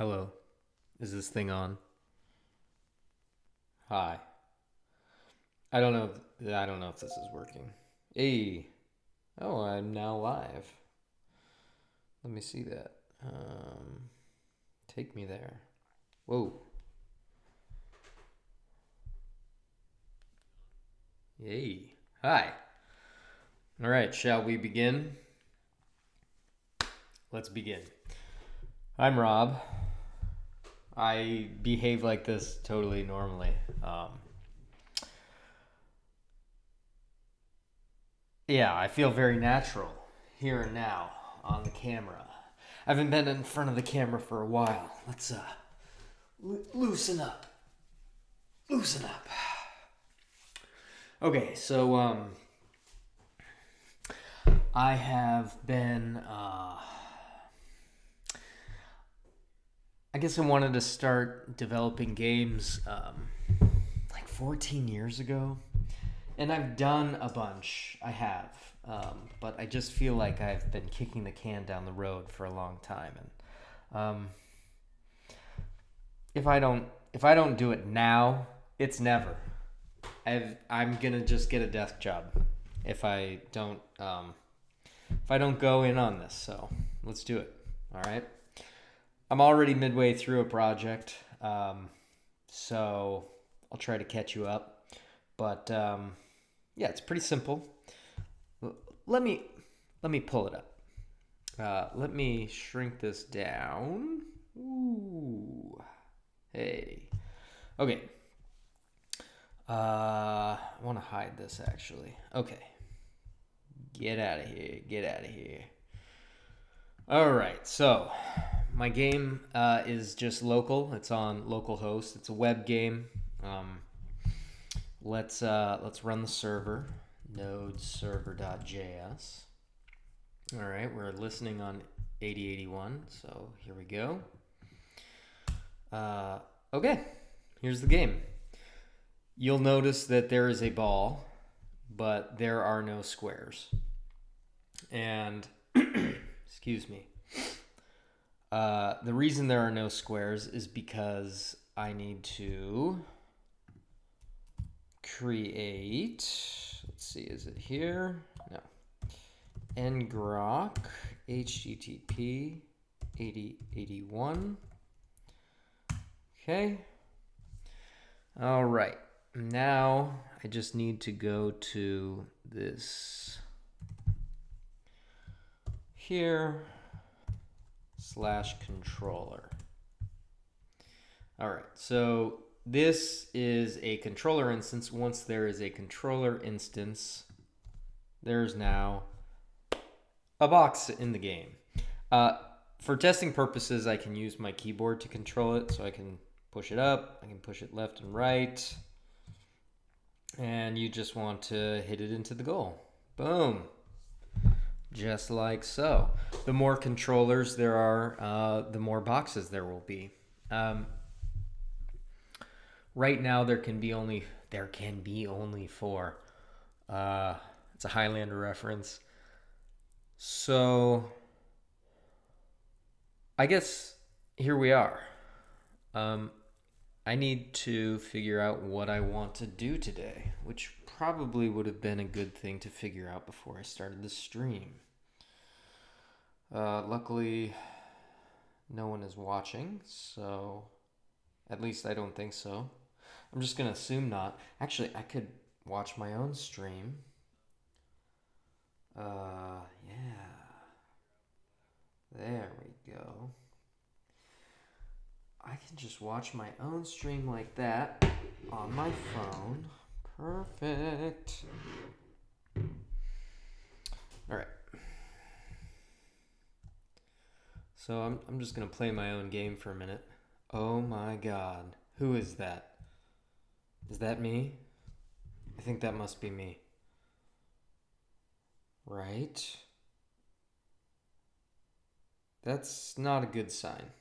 Hello. Is this thing on? Hi. I don't know if this is working. Hey. Oh, I'm now live. Let me see that. Take me there. Whoa. Yay. Hi. All right, shall we begin? Let's begin. I'm Rob. I behave like this totally normally. Yeah, I feel very natural here and now on the camera. I haven't been in front of the camera for a while. Let's loosen up. Loosen up. Okay, so I have been I guess I wanted to start developing games like 14 years ago. And I've done a bunch. I have. But I just feel like I've been kicking the can down the road for a long time. And if I don't do it now, it's never. I'm gonna just get a desk job if I don't go in on this. So let's do it. All right. I'm already midway through a project, so I'll try to catch you up. But yeah, it's pretty simple. Let me let me pull it up. Let me shrink this down. Ooh, hey. Okay. I want to hide this actually. Okay. Get out of here. Get out of here. All right. So my game is just local. It's on localhost. It's a web game. Um, let's run the server. Node server.js. All right, we're listening on 8081. So here we go. Okay, here's the game. You'll notice that there is a ball, but there are no squares. And excuse me. The reason there are no squares is because I need to create. Let's see, is it here? No. ngrok http 8081. Okay. All right. Now I just need to go to this here /controller. All right. So this is a controller instance. Once there is a controller instance, there's now a box in the game. For testing purposes, I can use my keyboard to control it. So I can push it up, I can push it left and right. And you just want to hit it into the goal. Boom. Just like so. The more controllers there are, the more boxes there will be. Right now there can be only four. It's a Highlander reference. So I guess here we are. I need to figure out what I want to do today, which probably would have been a good thing to figure out before I started the stream. Luckily, no one is watching, so at least I don't think so. I'm just gonna assume not. Actually, I could watch my own stream. Yeah. There we go. I can just watch my own stream like that on my phone. Perfect. All right. So I'm just gonna play my own game for a minute. Oh my God, who is that? Is that me? I think that must be me. Right? That's not a good sign.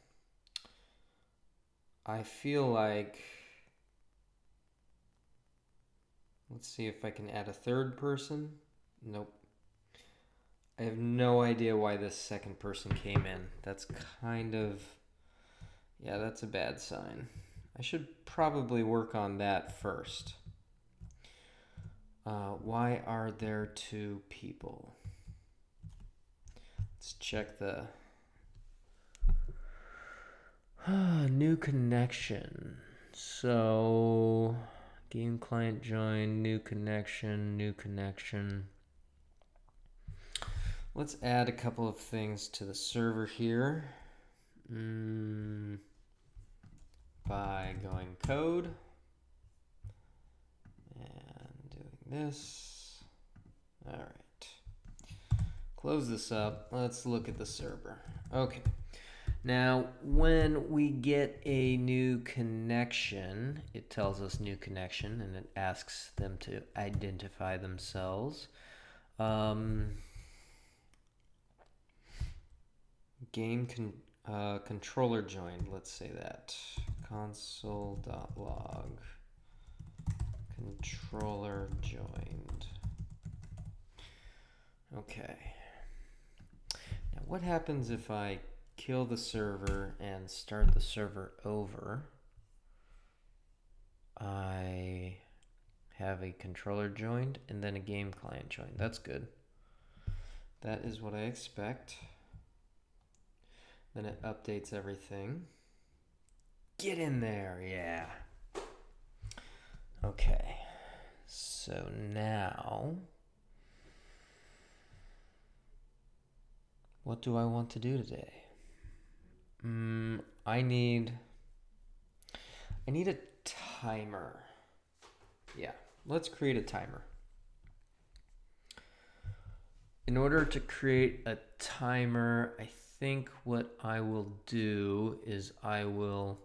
I feel like... Let's see if I can add a third person. Nope. I have no idea why this second person came in. That's kind of... Yeah, that's a bad sign. I should probably work on that first. Why are there 2 people? Let's check the new connection. So game client join, new connection, new connection. Let's add a couple of things to the server here. By going code and doing this. All right. Close this up. Let's look at the server. Okay. Now, when we get a new connection, it tells us new connection and it asks them to identify themselves. Game controller joined, let's say that. Console.log controller joined. Okay. Now what happens if I kill the server and start the server over? I have a controller joined and then a game client joined. That's good. That is what I expect. Then it updates everything. Get in there, yeah. Okay. So now, what do I want to do today? I need a timer. Yeah, let's create a timer. In order to create a timer, I think what I will do is I will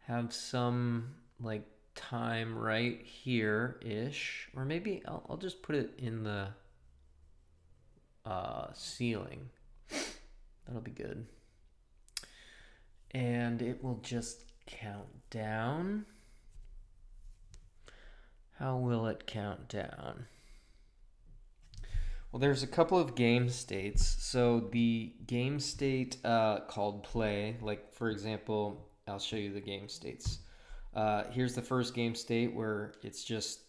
have some like time right here-ish, or maybe I'll just put it in the ceiling. That'll be good. And it will just count down. How will it count down? Well, there's a couple of game states. So the game state called play, like for example, I'll show you the game states. Here's the first game state where it's just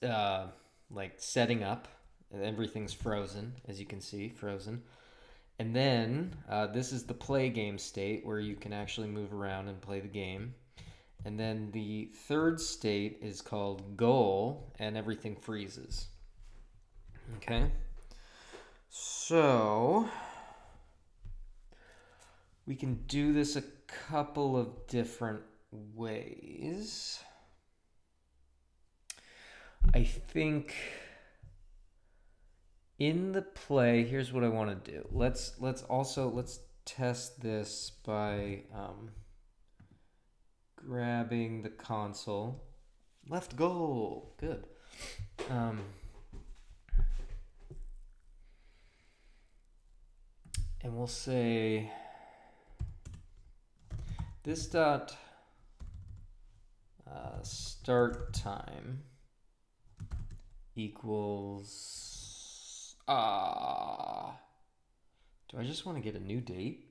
like setting up. And everything's frozen, as you can see, frozen. And then this is the play game state where you can actually move around and play the game. And then the third state is called goal, and everything freezes. Okay, so we can do this a couple of different ways. I think in the play, here's what I want to do. Let's test this by grabbing the console. Left goal, good. And we'll say this dot start time equals do I just want to get a new date?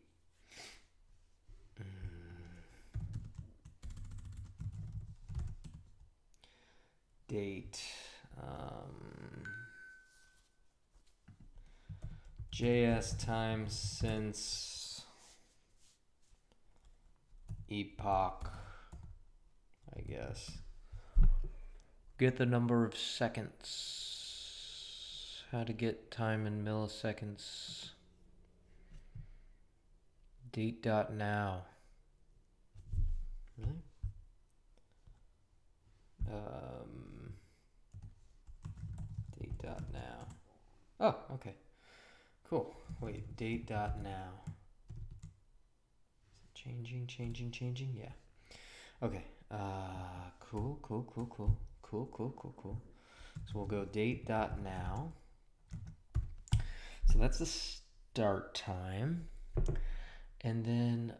Date JS time since epoch, I guess. Get the number of seconds. How to get time in milliseconds. Date dot now. Really? Date dot now. Oh, okay. Cool. Wait, date dot now. Is it changing? Yeah. Okay. Cool. So we'll go date dot now. So that's the start time. And then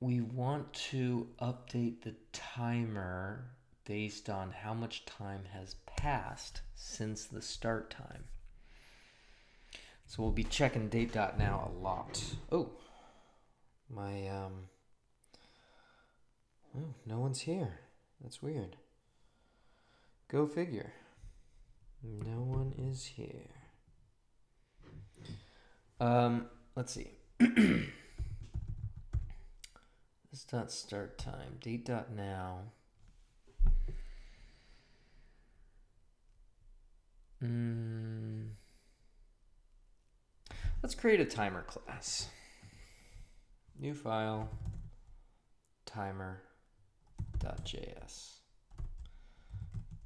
we want to update the timer based on how much time has passed since the start time. So we'll be checking date.now a lot. Oh, my, oh, no one's here. That's weird. Go figure. No one is here. Let's see. This dot start time, date.now. Let's create a timer class. New file, timer.js.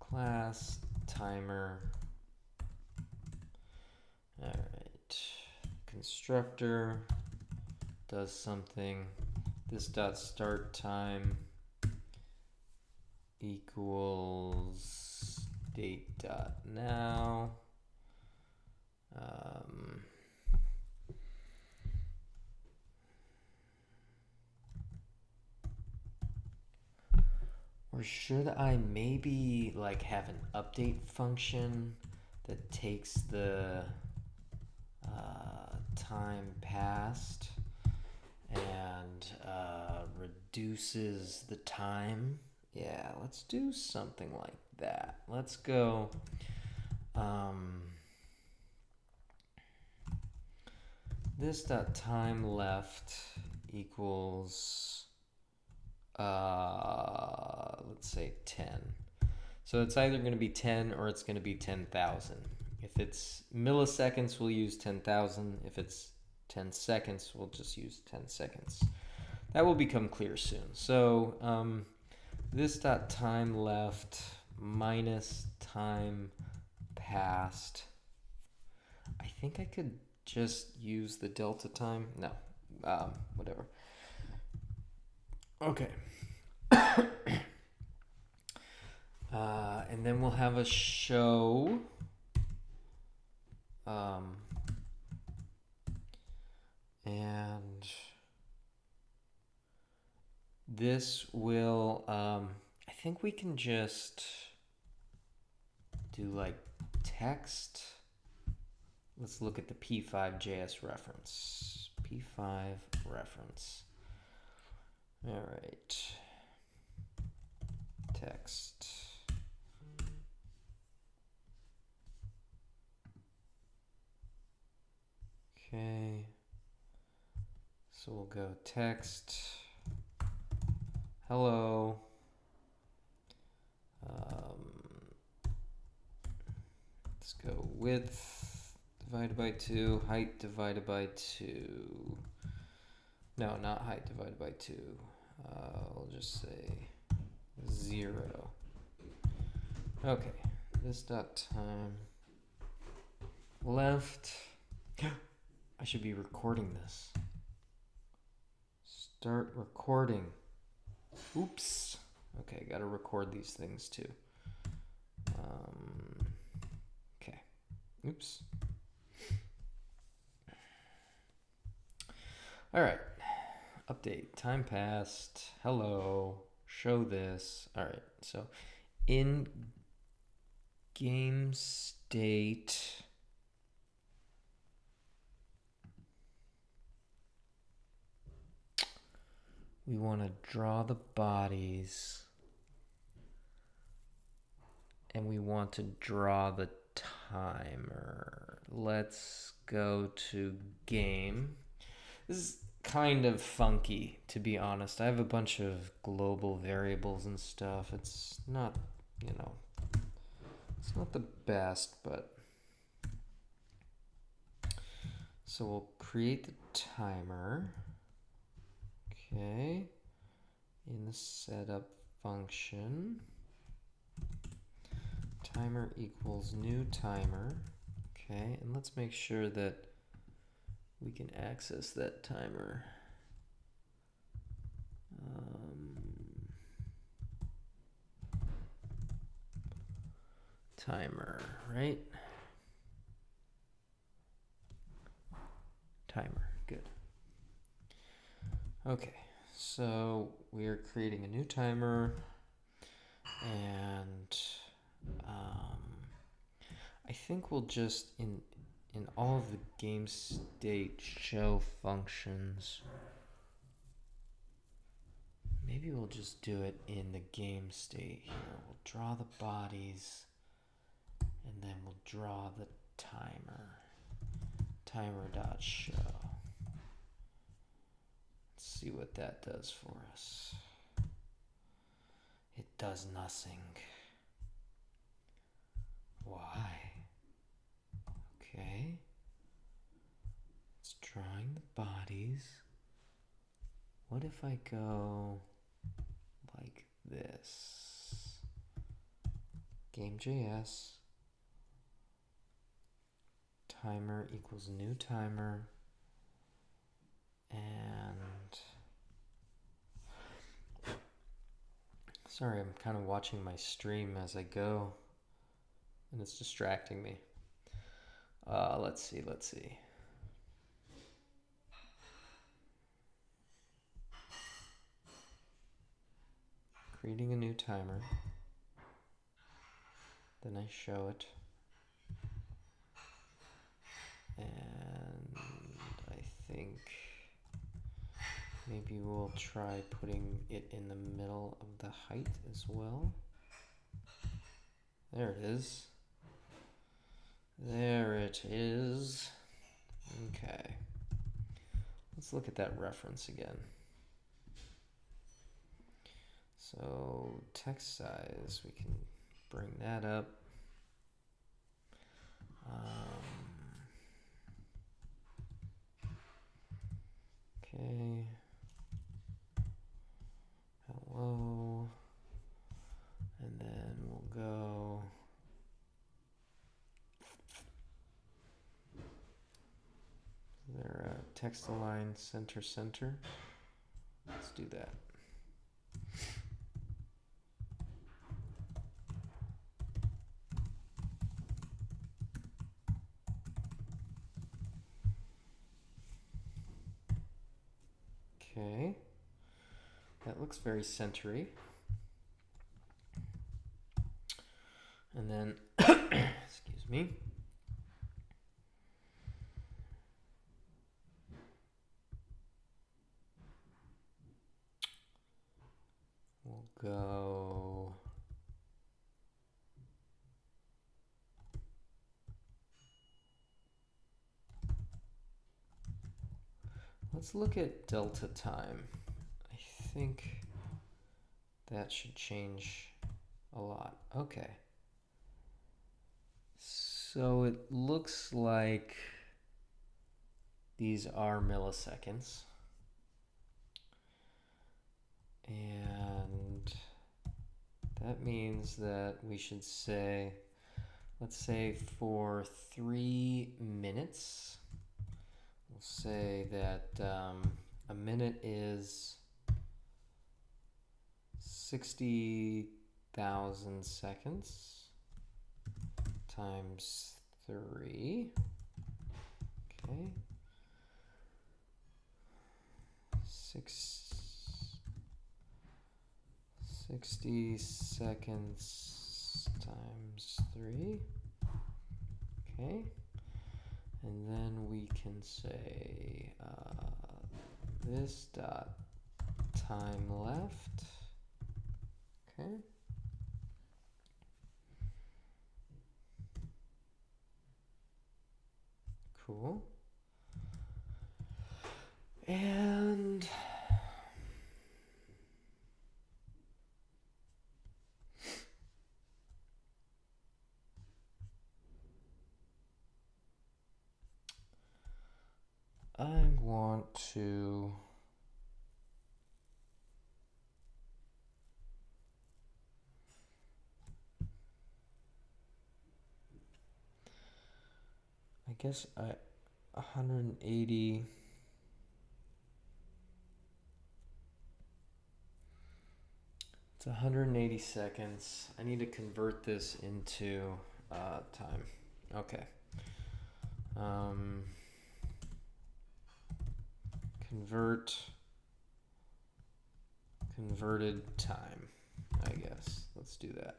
Class timer. All right. Constructor does something. This dot start time equals date.now. Or should I maybe like have an update function that takes the time passed and reduces the time? Yeah, let's do something like that. Let's go this dot time left equals let's say 10. So it's either going to be 10 or it's going to be 10,000. If it's milliseconds, we'll use 10,000. If it's 10 seconds, we'll just use 10 seconds. That will become clear soon. So this dot time left minus time passed. I think I could just use the delta time. No, whatever. Okay. And then we'll have a show. And this will, I think we can just do like text. Let's look at the P5.js reference. P5 reference. All right. Text. Okay. So we'll go text. Hello. Let's go width divided by 2, height divided by 2. No, not height divided by 2. I'll just say 0. Okay, this dot time left. I should be recording this. Start recording. Oops. Okay, gotta record these things too. Okay. Oops. All right. Update. Time passed. Hello. Show this. All right. So in game state, we want to draw the bodies and we want to draw the timer. Let's go to game. This is kind of funky, to be honest. I have a bunch of global variables and stuff. It's not, it's not the best, but so we'll create the timer. Okay, in the setup function, timer equals new timer. Okay, and let's make sure that we can access that timer. Timer, right? Timer, good. Okay, so we are creating a new timer, and I think we'll just in all of the game state show functions, maybe we'll just do it in the game state here. We'll draw the bodies and then we'll draw the timer. Timer.show. Let's see what that does for us. It does nothing. Why? Okay. It's drawing the bodies. What if I go like this? Game.js. Timer equals new timer. And sorry, I'm kind of watching my stream as I go, and it's distracting me. Let's see. Creating a new timer. Then I show it. And I think maybe we'll try putting it in the middle of the height as well. There it is. There it is. Okay. Let's look at that reference again. So text size, we can bring that up. Okay. Hello. And then we'll go. Is there a text align center? Let's do that. Okay, that looks very centery. And then, excuse me. We'll go. Let's look at delta time. I think that should change a lot. Okay. So it looks like these are milliseconds. And that means that we should say, let's say for 3 minutes, we'll say that a minute is 60,000 seconds times 3. Okay. 60 seconds times 3. Okay. And then we can say this dot time left. Okay. Cool. And I want to I guess 180 it's 180 seconds. I need to convert this into time. Okay. Converted time, I guess. Let's do that.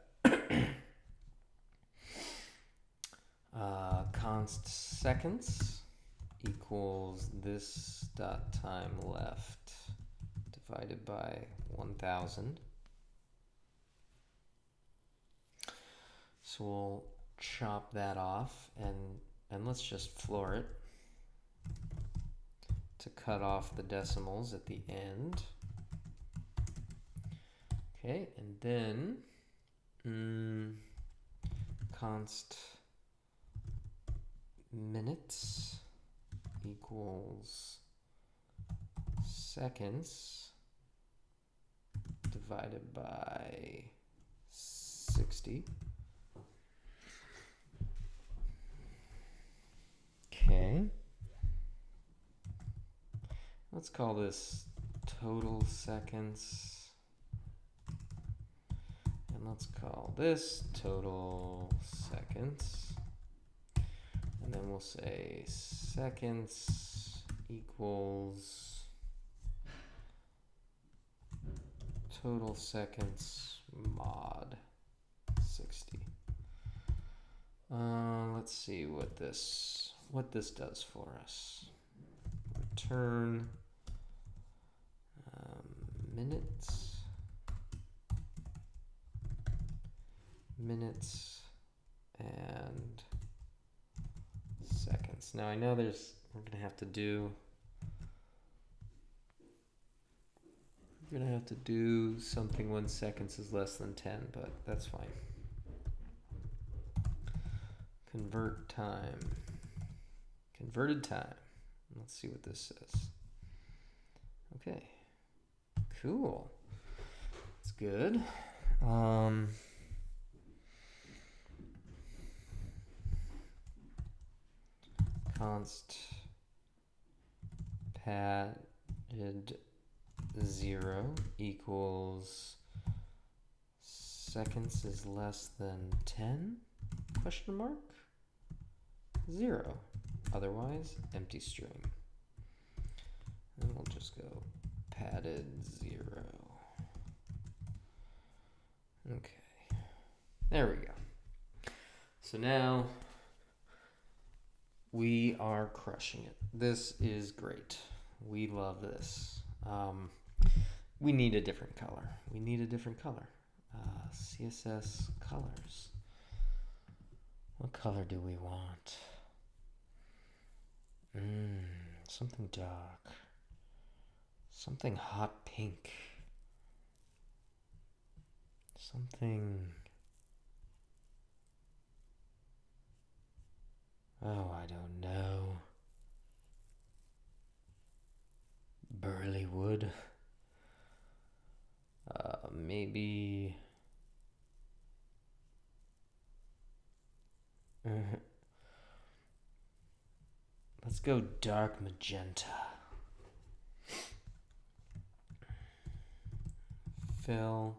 const seconds equals this dot time left divided by 1000. So we'll chop that off and let's just floor it to cut off the decimals at the end. Okay, and then const minutes equals seconds divided by 60. Okay. Let's call this total seconds. And let's call this total seconds. And then we'll say seconds equals total seconds mod 60. Let's see what this does for us. Return minutes and seconds. Now I know we're gonna have to do something when seconds is less than 10, but that's fine. Converted time. Let's see what this says. Okay, cool. That's good. Const padded 0 equals seconds is less than 10 ? 0. Otherwise, empty string. And we'll just go padded 0. Okay. There we go. So now we are crushing it. This is great. We love this. We need a different color. CSS colors. What color do we want? Something dark. Something hot pink. Something... Oh, I don't know. Burly wood. Maybe... Let's go dark magenta. Fill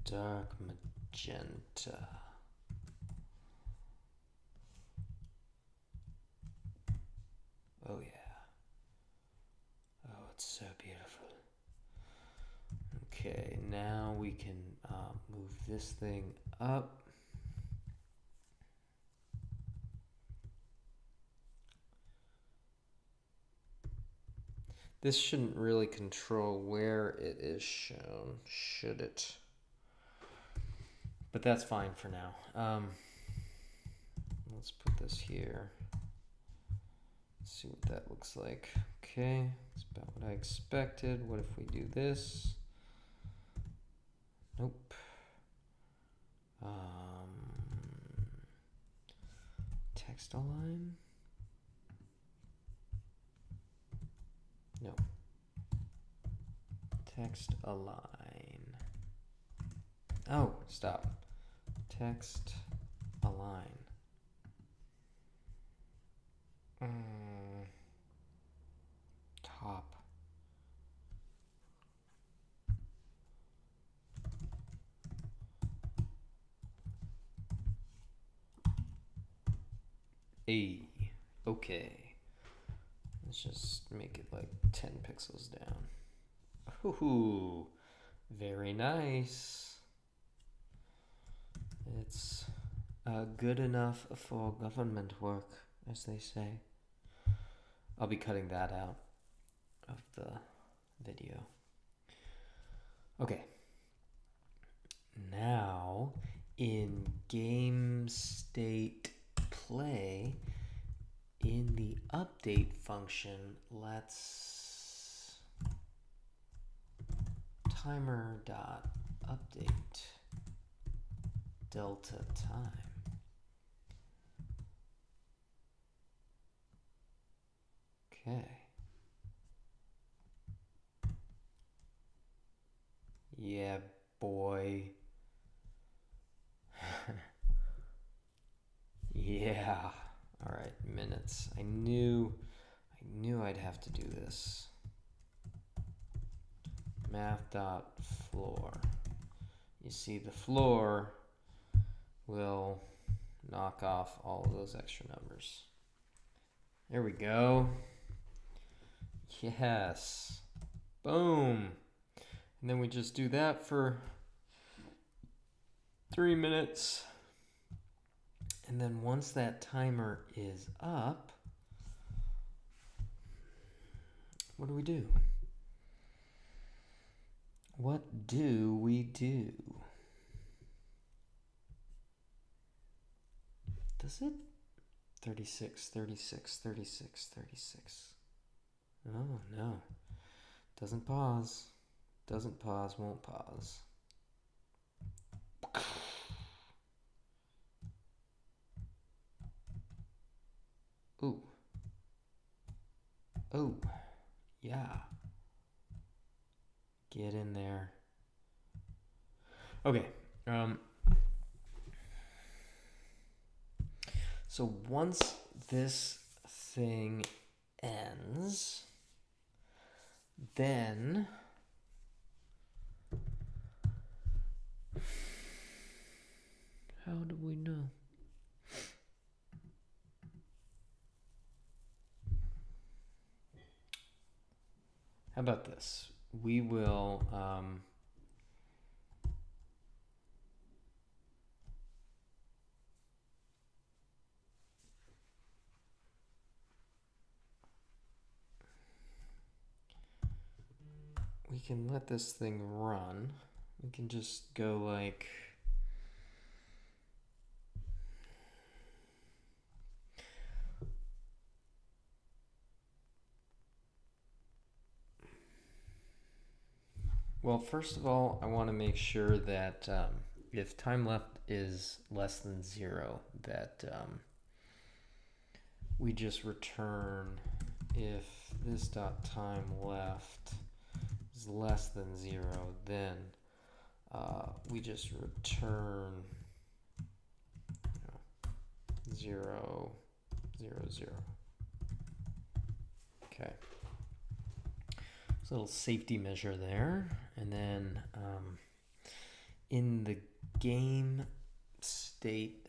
dark magenta. Oh yeah. Oh, it's so beautiful. Okay, now we can move this thing up. This shouldn't really control where it is shown, should it? But that's fine for now. Let's put this here. Let's see what that looks like. Okay, that's about what I expected. What if we do this? Nope. Text align? No. Text align. Oh, stop. Text align. Top. Okay. Let's just make it like 10 pixels down. Ooh, very nice. It's Good enough for government work, as they say. I'll be cutting that out of the video. Okay. Now, in game state play, in the update function, let's timer.update delta time. Okay. Yeah, boy. Yeah. All right, minutes. I knew I'd have to do this. Math.floor. You see, the floor will knock off all of those extra numbers. There we go. Yes. Boom. And then we just do that for 3 minutes. And then once that timer is up, what do we do? What do we do? Does it? 36, 36, 36, 36. Oh, no. Doesn't pause. Doesn't pause, won't pause. Ooh. Oh. Yeah. Get in there. Okay. So once this thing ends, then how do we know? How about this? We will we can let this thing run. We can just go like well, first of all, I want to make sure that if time left is less than 0, that we just return if this dot time left is less than 0, then we just return 0, 0, 0. Okay. So a little safety measure there. And then in the game state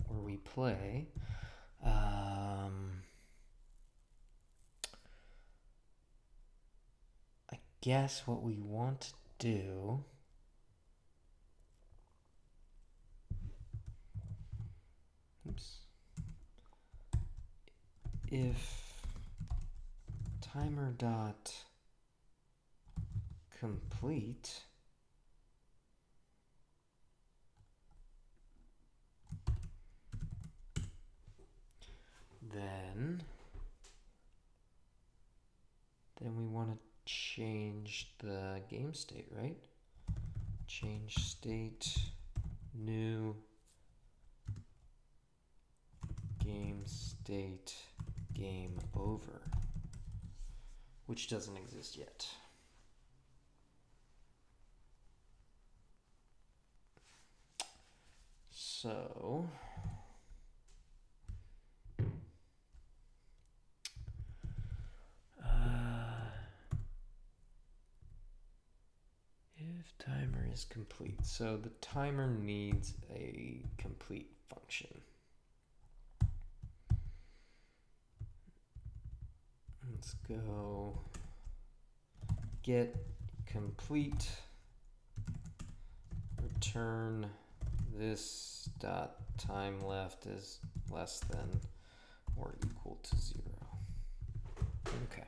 where we play, I guess what we want to do if timer dot complete then we want to change the game state, right? Change state, new game state, game over, which doesn't exist yet. So if timer is complete, so the timer needs a complete function. Let's go get complete, return this dot time left is less than or equal to 0. Okay.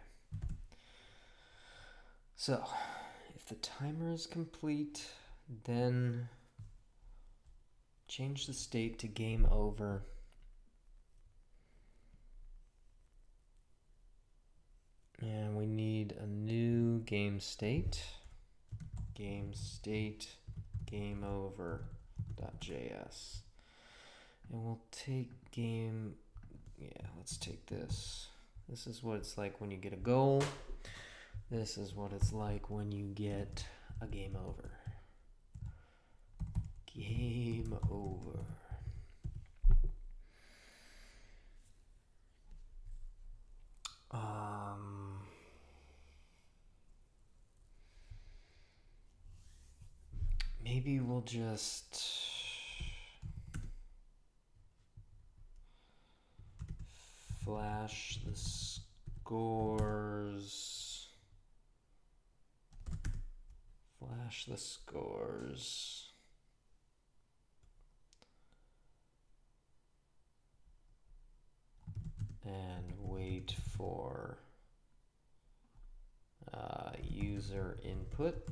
So, if the timer is complete, then change the state to game over. And we need a new game state. Game state game over.js. And we'll take game, let's take this. This is what it's like when you get a goal. This is what it's like when you get a game over. Game over. Maybe we'll just flash the scores. Flash the scores. And wait for user input.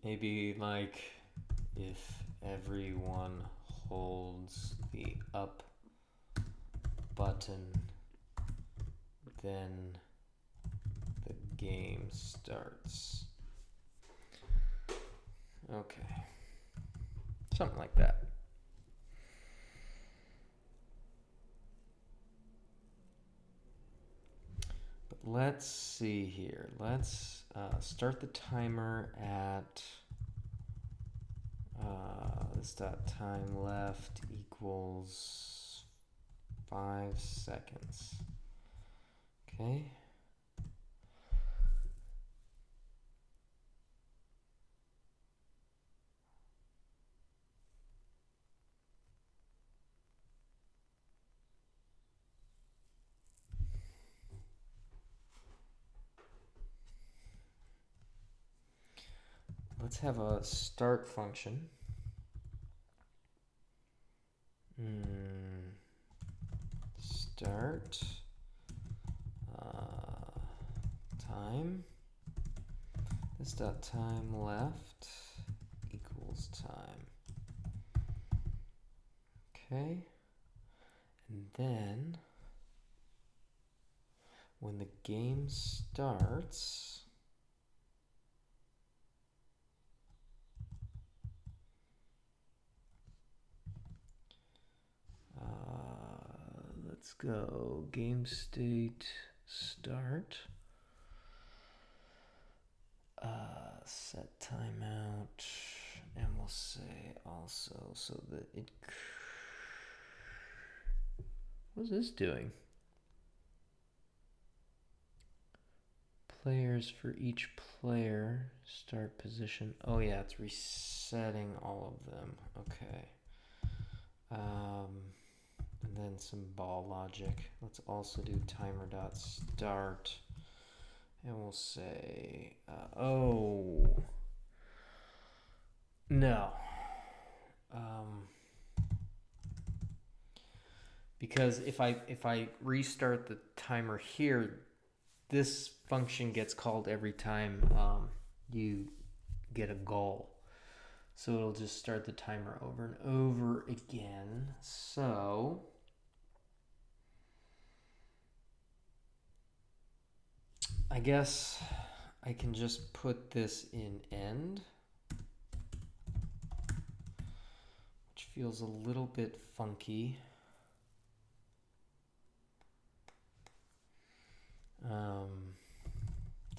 Maybe like if everyone holds the up button, then the game starts. Okay. Something like that. But let's see here. Let's start the timer at this dot time left equals 5 seconds. Okay. Let's have a start function. Start time. This dot time left equals time. Okay. And then when the game starts, let's go game state start. Set timeout, and we'll say also so that it. What is this doing? Players for each player, start position. Oh yeah, it's resetting all of them. Okay. And then some ball logic. Let's also do timer.start. And we'll say, oh, no. Because if I restart the timer here, this function gets called every time you get a goal. So it'll just start the timer over and over again. So I guess I can just put this in end, which feels a little bit funky.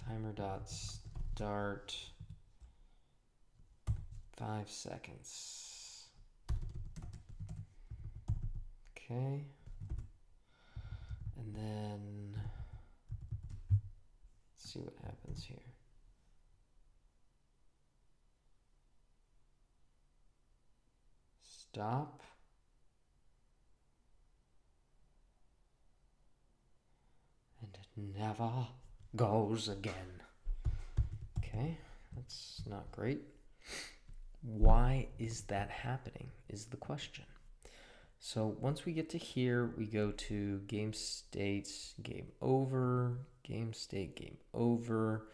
Timer.start 5 seconds. Okay. And then let's see what happens here. Stop. And never goes again. Okay, that's not great. Why is that happening is the question. So once we get to here, we go to game states, game over, game state, game over.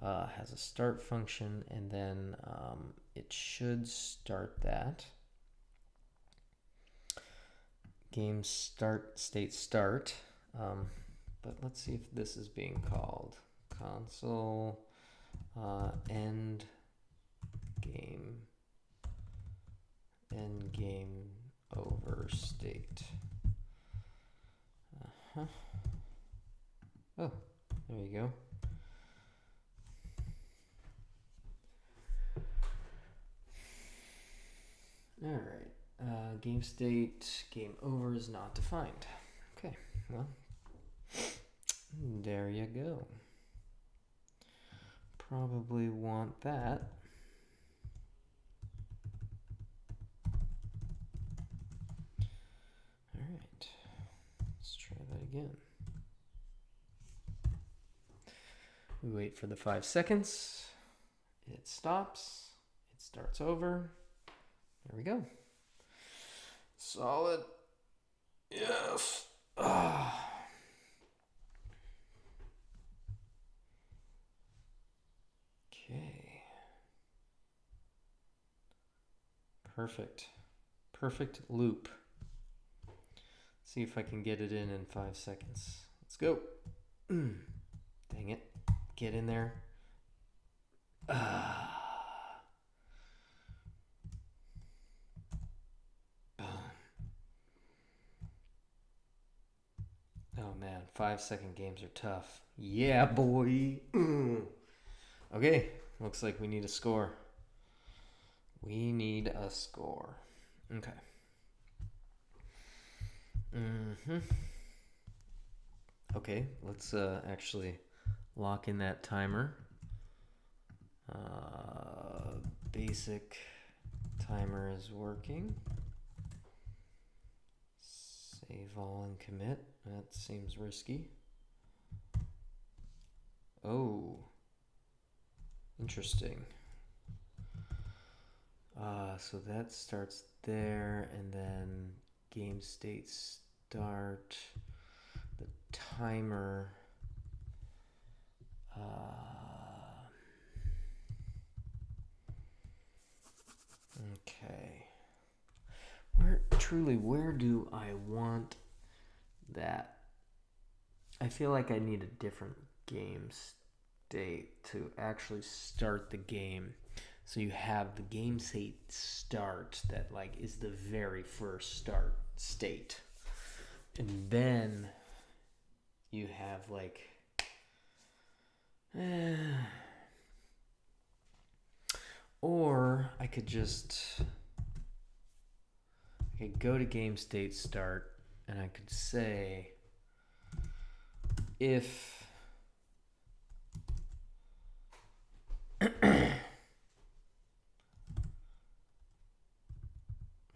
Has a start function, and then it should start that. Game start, state start. But let's see if this is being called. Console end game over state. Oh, there you go. All right. Game state, game over is not defined. Okay, well, there you go. Probably want that. All right, let's try that again. We wait for the 5 seconds. It stops. It starts over. There we go. Solid. Yes. Okay. Perfect. Perfect loop. Let's see if I can get it in 5 seconds. Let's go. Dang it. Get in there. Oh man, 5-second games are tough. Yeah, boy. Okay, looks like we need a score. We need a score. Okay. Okay, let's actually lock in that timer. Basic timer is working. Save all and commit. That seems risky. Oh, interesting. So that starts there, and then game state start. The timer. Okay. Where do I want that? I feel like I need a different game state to actually start the game. So you have the game state start that like is the very first start state. And then you have like or I could go to game state start and I could say if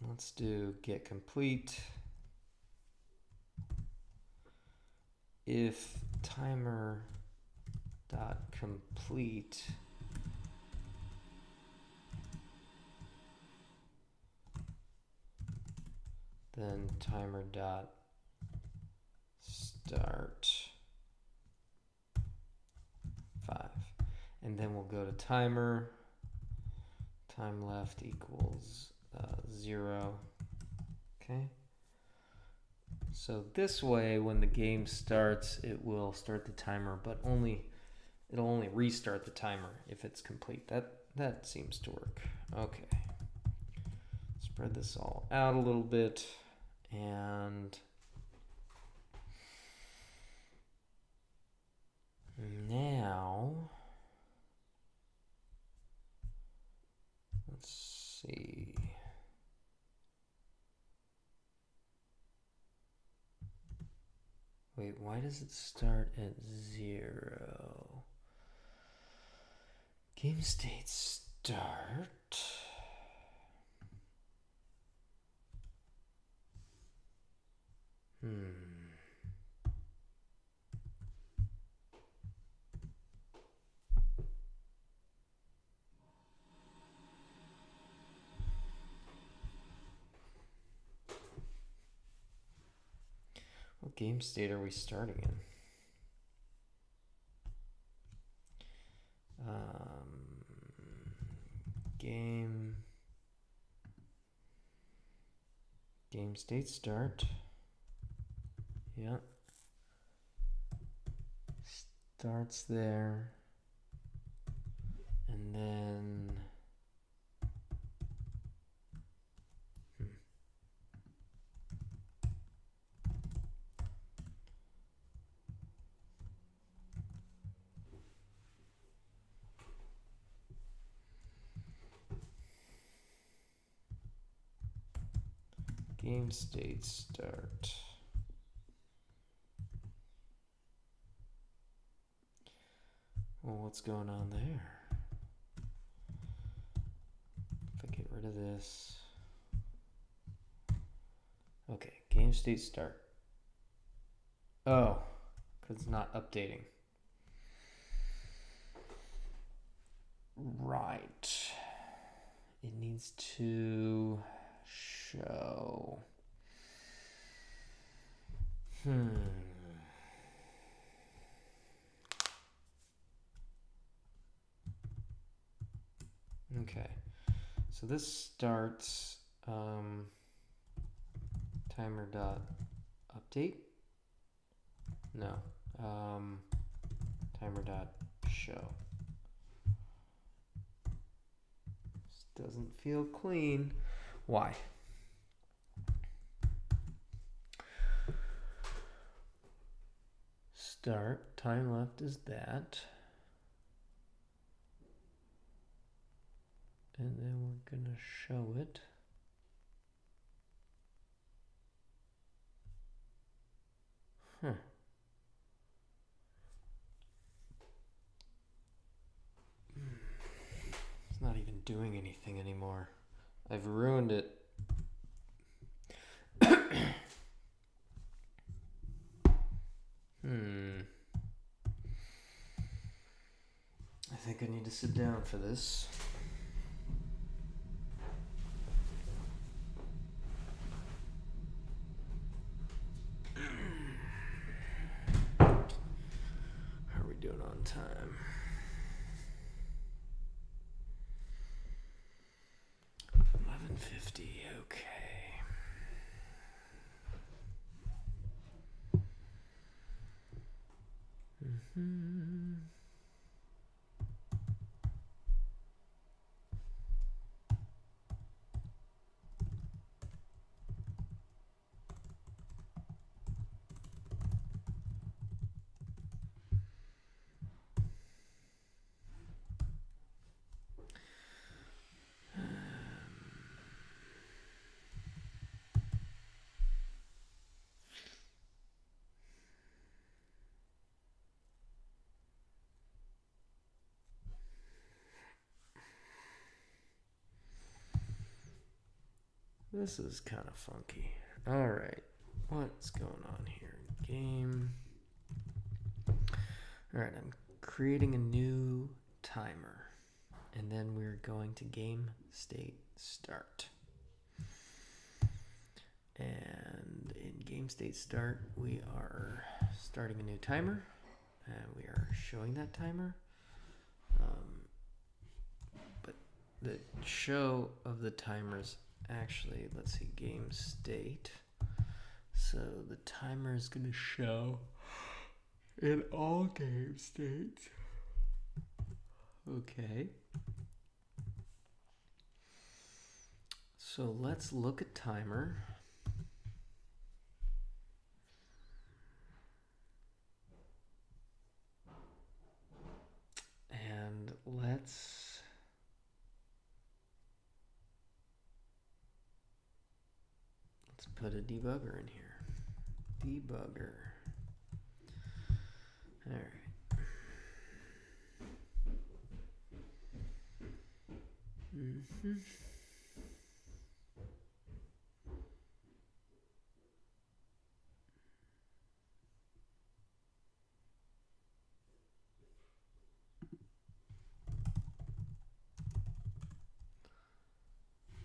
let's do get complete. If timer dot complete then timer dot start 5, and then we'll go to timer. Time left equals 0. Okay. So this way, when the game starts, it will start the timer, but it'll only restart the timer if it's complete. That seems to work. Okay. Spread this all out a little bit, and now let's see. Wait, why does it start at 0? Game state start. What game state are we starting in? Game state start. Yeah. Starts there. And then game state start. Well, what's going on there? If I get rid of this. Okay, game state start. Oh, because it's not updating. Right. It needs to show. Okay. So this starts timer dot update. No. Timer dot show. This doesn't feel clean. Why? Start, time left is that. And then we're gonna show it. It's not even doing anything anymore. I've ruined it. I think I need to sit down for this. How are we doing on time? 11:50. Okay. This is kind of funky. All right, what's going on here? Game. All right, I'm creating a new timer, and then we're going to game state start. And in game state start, we are starting a new timer, and we are showing that timer. But the show of the timers actually, let's see, game state. So the timer is going to show in all game states. Okay. So let's look at timer. And let's put a debugger in here. Debugger. All right.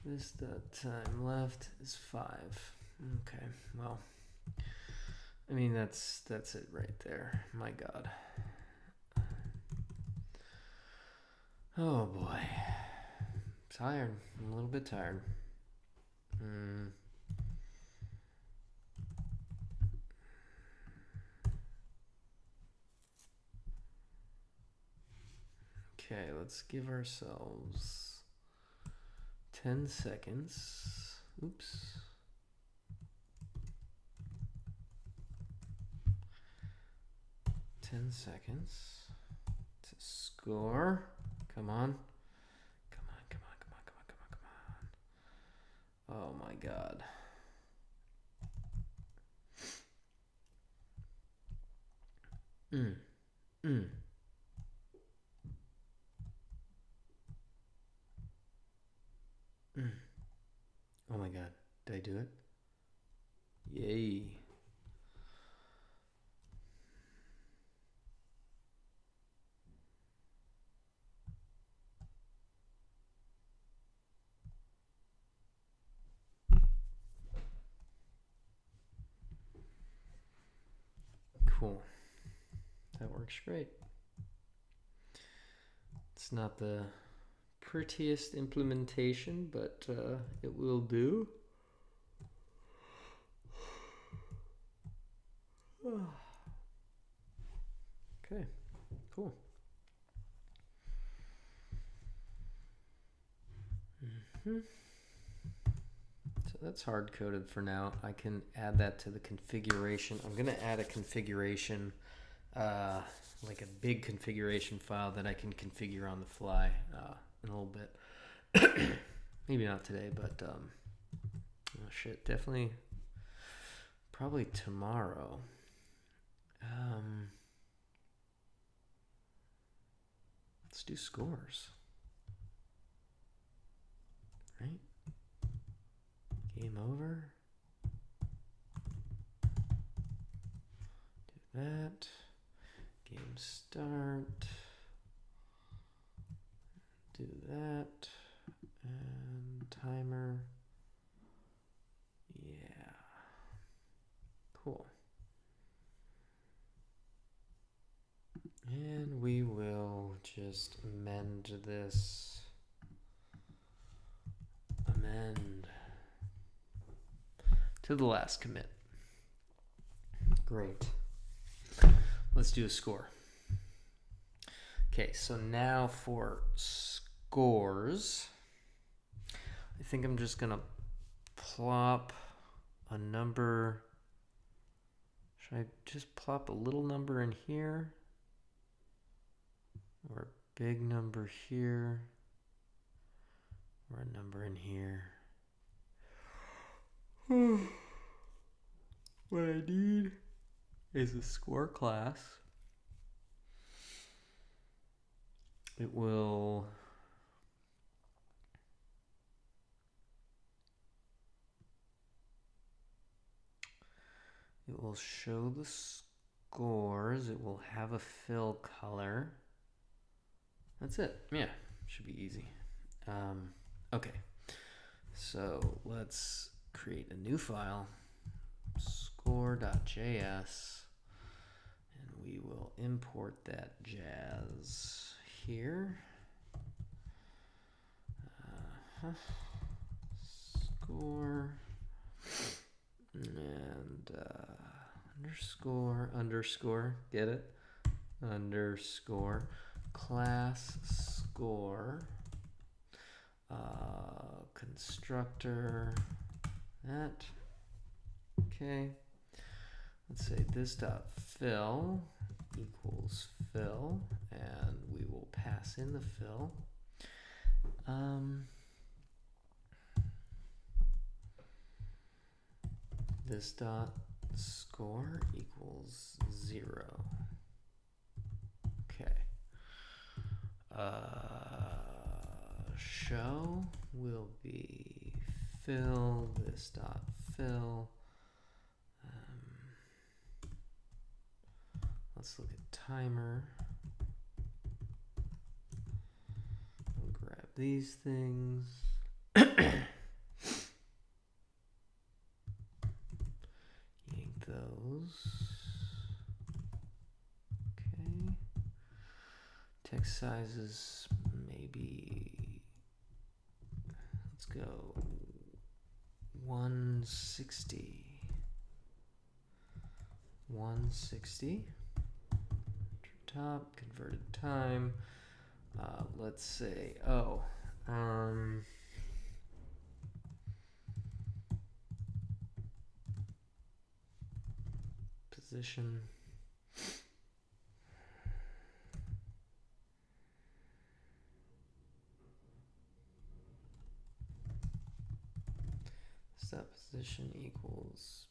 This time left is 5. Okay, well, I mean, that's it right there. My God. Oh boy. Tired. I'm a little bit tired. Okay, let's give ourselves 10 seconds. Oops. 10 seconds to score. Come on. Come on, come on, come on, come on, come on, come on. Oh my God. Oh my God. Did I do it? Yay. Cool. That works great. It's not the prettiest implementation, but it will do. Okay, cool. So that's hard-coded for now. I can add that to the configuration. I'm going to add a configuration, like a big configuration file that I can configure on the fly in a little bit. Maybe not today, but oh shit, definitely, probably tomorrow. Let's do scores. Right? Game over. Do that. Game start. Do that. And timer. Yeah. Cool. And we will just amend this. Amend to the last commit. Great. Let's do a score. Okay, so now for scores, I think I'm just gonna plop a number. Should I just plop a little number in here? Or a big number here? Or a number in here? What I need is a score class. It will show the scores. It will have a fill color. That's it. Yeah, should be easy. Okay, so let's create a new file, score.js, and we will import that jazz here. Score and underscore, get it? Underscore class score constructor that. Okay, let's say this dot fill equals fill, and we will pass in the fill. This dot score equals 0. Okay. Show will be fill this dot fill. Let's look at timer. We'll grab these things. Yank those. equals, okay, text sizes maybe, let's go 160. 160. Top, converted time. Let's say, position. Stop position equals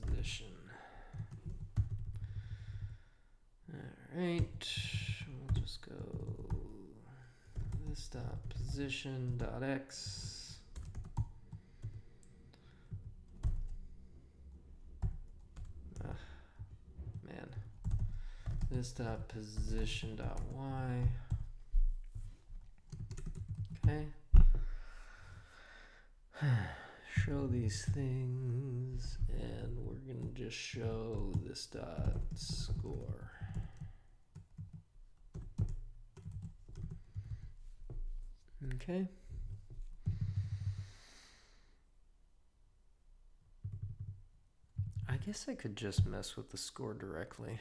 position. Alright, we'll just go this dot position dot x. Man. This dot position dot y. Okay. Show these things, and we're gonna just show this dot score. Okay. I guess I could just mess with the score directly.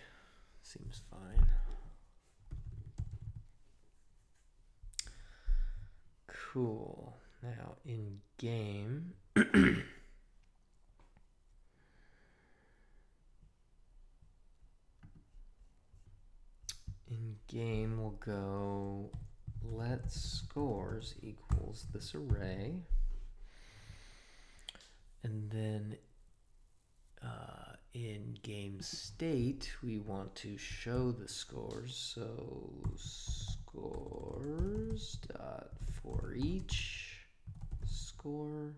Seems fine. Cool. Now in game, we'll go let scores equals this array, and then in game state we want to show the scores, so scores dot for each score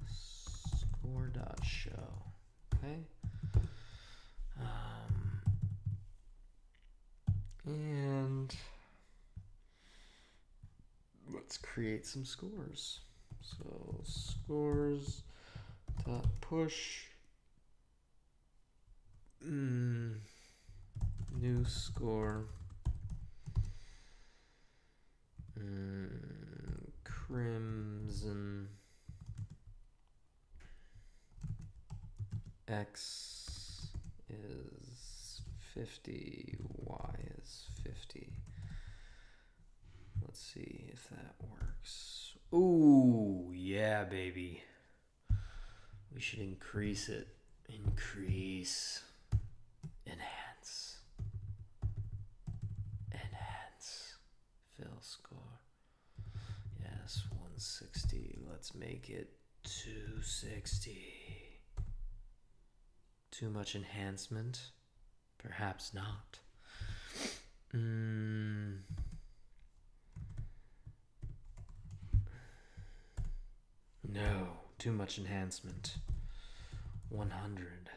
score dot show. Okay. And let's create some scores. So scores dot push new score crimson x is 50, y is 50. Let's see if that works. Ooh, yeah, baby. We should increase it. Increase. Enhance. Enhance. Fill score. Yes, 160. Let's make it 260. Too much enhancement? Perhaps not. No, too much enhancement. 100.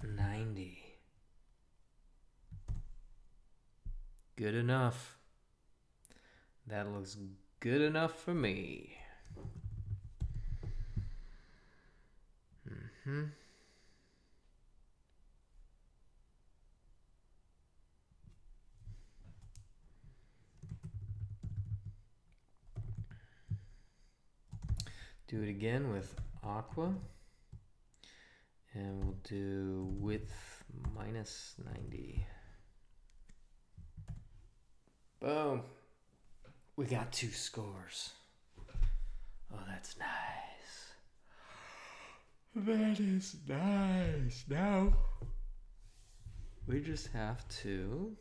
90. Good enough. That looks good enough for me. Do it again with aqua, and we'll do width minus 90. Boom. We got 2 scores. Oh, that's nice. That is nice. Now we just have to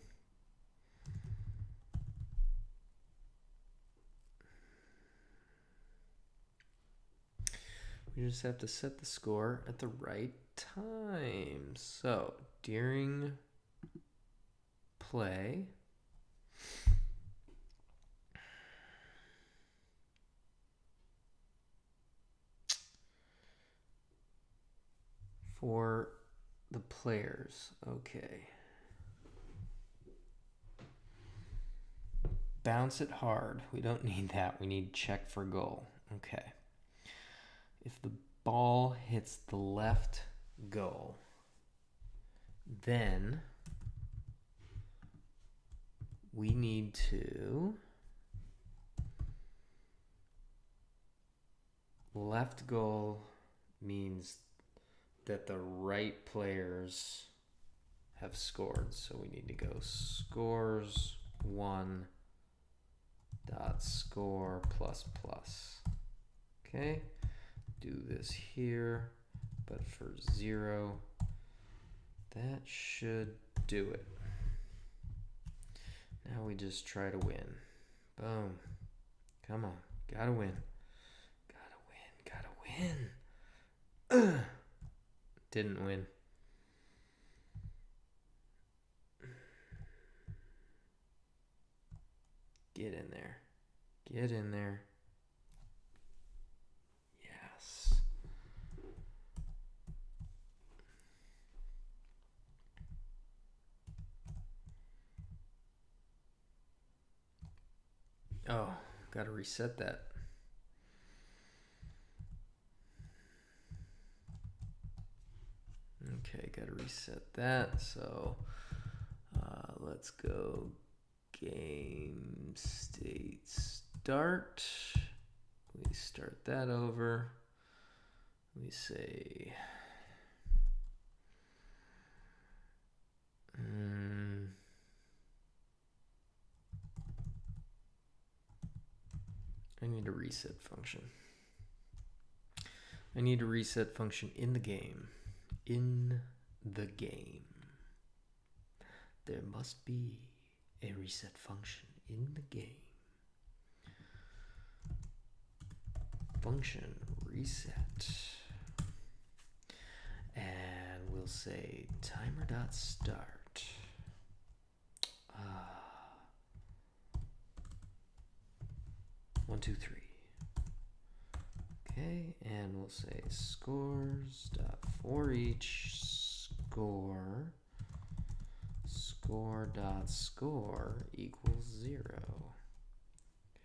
set the score at the right time. So during play, for the players, okay. bounce it hard. We don't need that. We need check for goal. Okay. If the ball hits the left goal, then we need to left goal means that the right players have scored. So we need to go scores 1 dot score plus plus. Okay, do this here, but for 0, that should do it. Now we just try to win. Boom. Come on, gotta win. Gotta win. Didn't win. Get in there. Get in there. Yes. Oh, gotta reset that. Okay, gotta reset that. So let's go game state start. We start that over. We say I need a reset function. I need a reset function in the game. In the game. There must be a reset function in the game. Function reset. And we'll say timer.start. 1, 2, 3. Okay, and we'll say scores dot for each score dot score equals 0.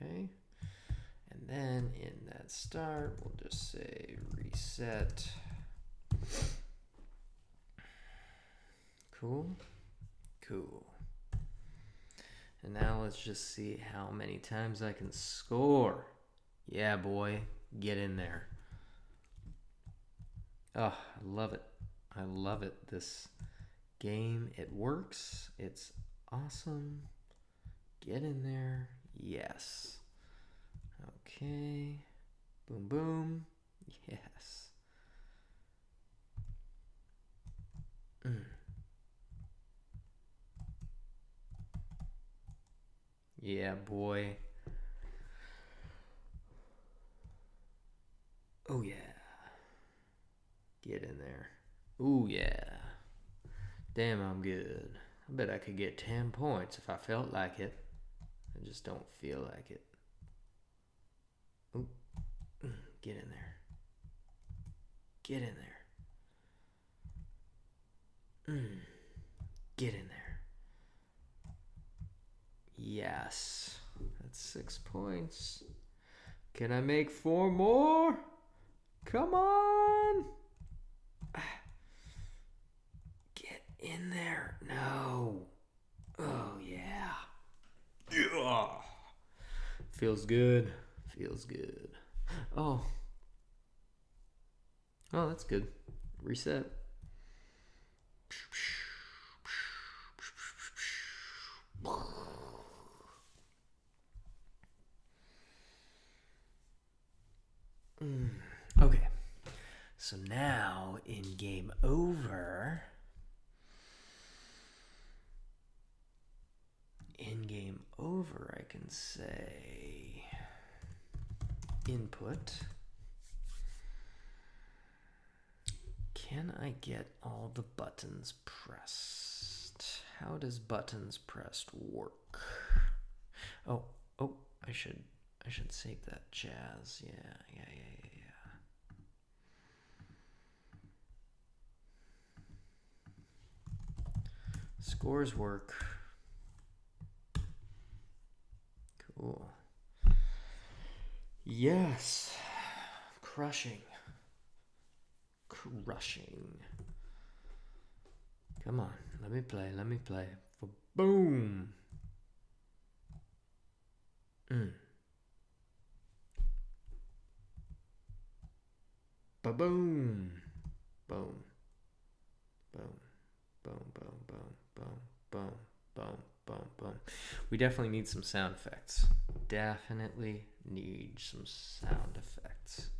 Okay, and then in that start we'll just say reset. Cool. And now let's just see how many times I can score. Yeah, boy, get in there. Oh, I love it. I love it. This game, it works. It's awesome. Get in there. Yes. Okay. Boom, boom. Yes. Yeah, boy. Oh, yeah. Get in there. Ooh, yeah. Damn, I'm good. I bet I could get 10 points if I felt like it. I just don't feel like it. Ooh. Get in there. Get in there. Get in there. Yes. That's 6 points. Can I make 4 more? Come on. Get in there. No. Oh, yeah. Yeah. Feels good. Feels good. Oh. Oh, that's good. Reset. Okay. So now in game over, I can say input. Can I get all the buttons pressed? How does buttons pressed work? Oh, I should save that jazz. Yeah. Scores work. Cool. Yes. Crushing. Crushing. Come on. Let me play. Let me play. For boom. Ba-boom. Boom. Boom. Boom, boom, boom, boom, boom, boom, boom, boom. We definitely need some sound effects. Definitely need some sound effects.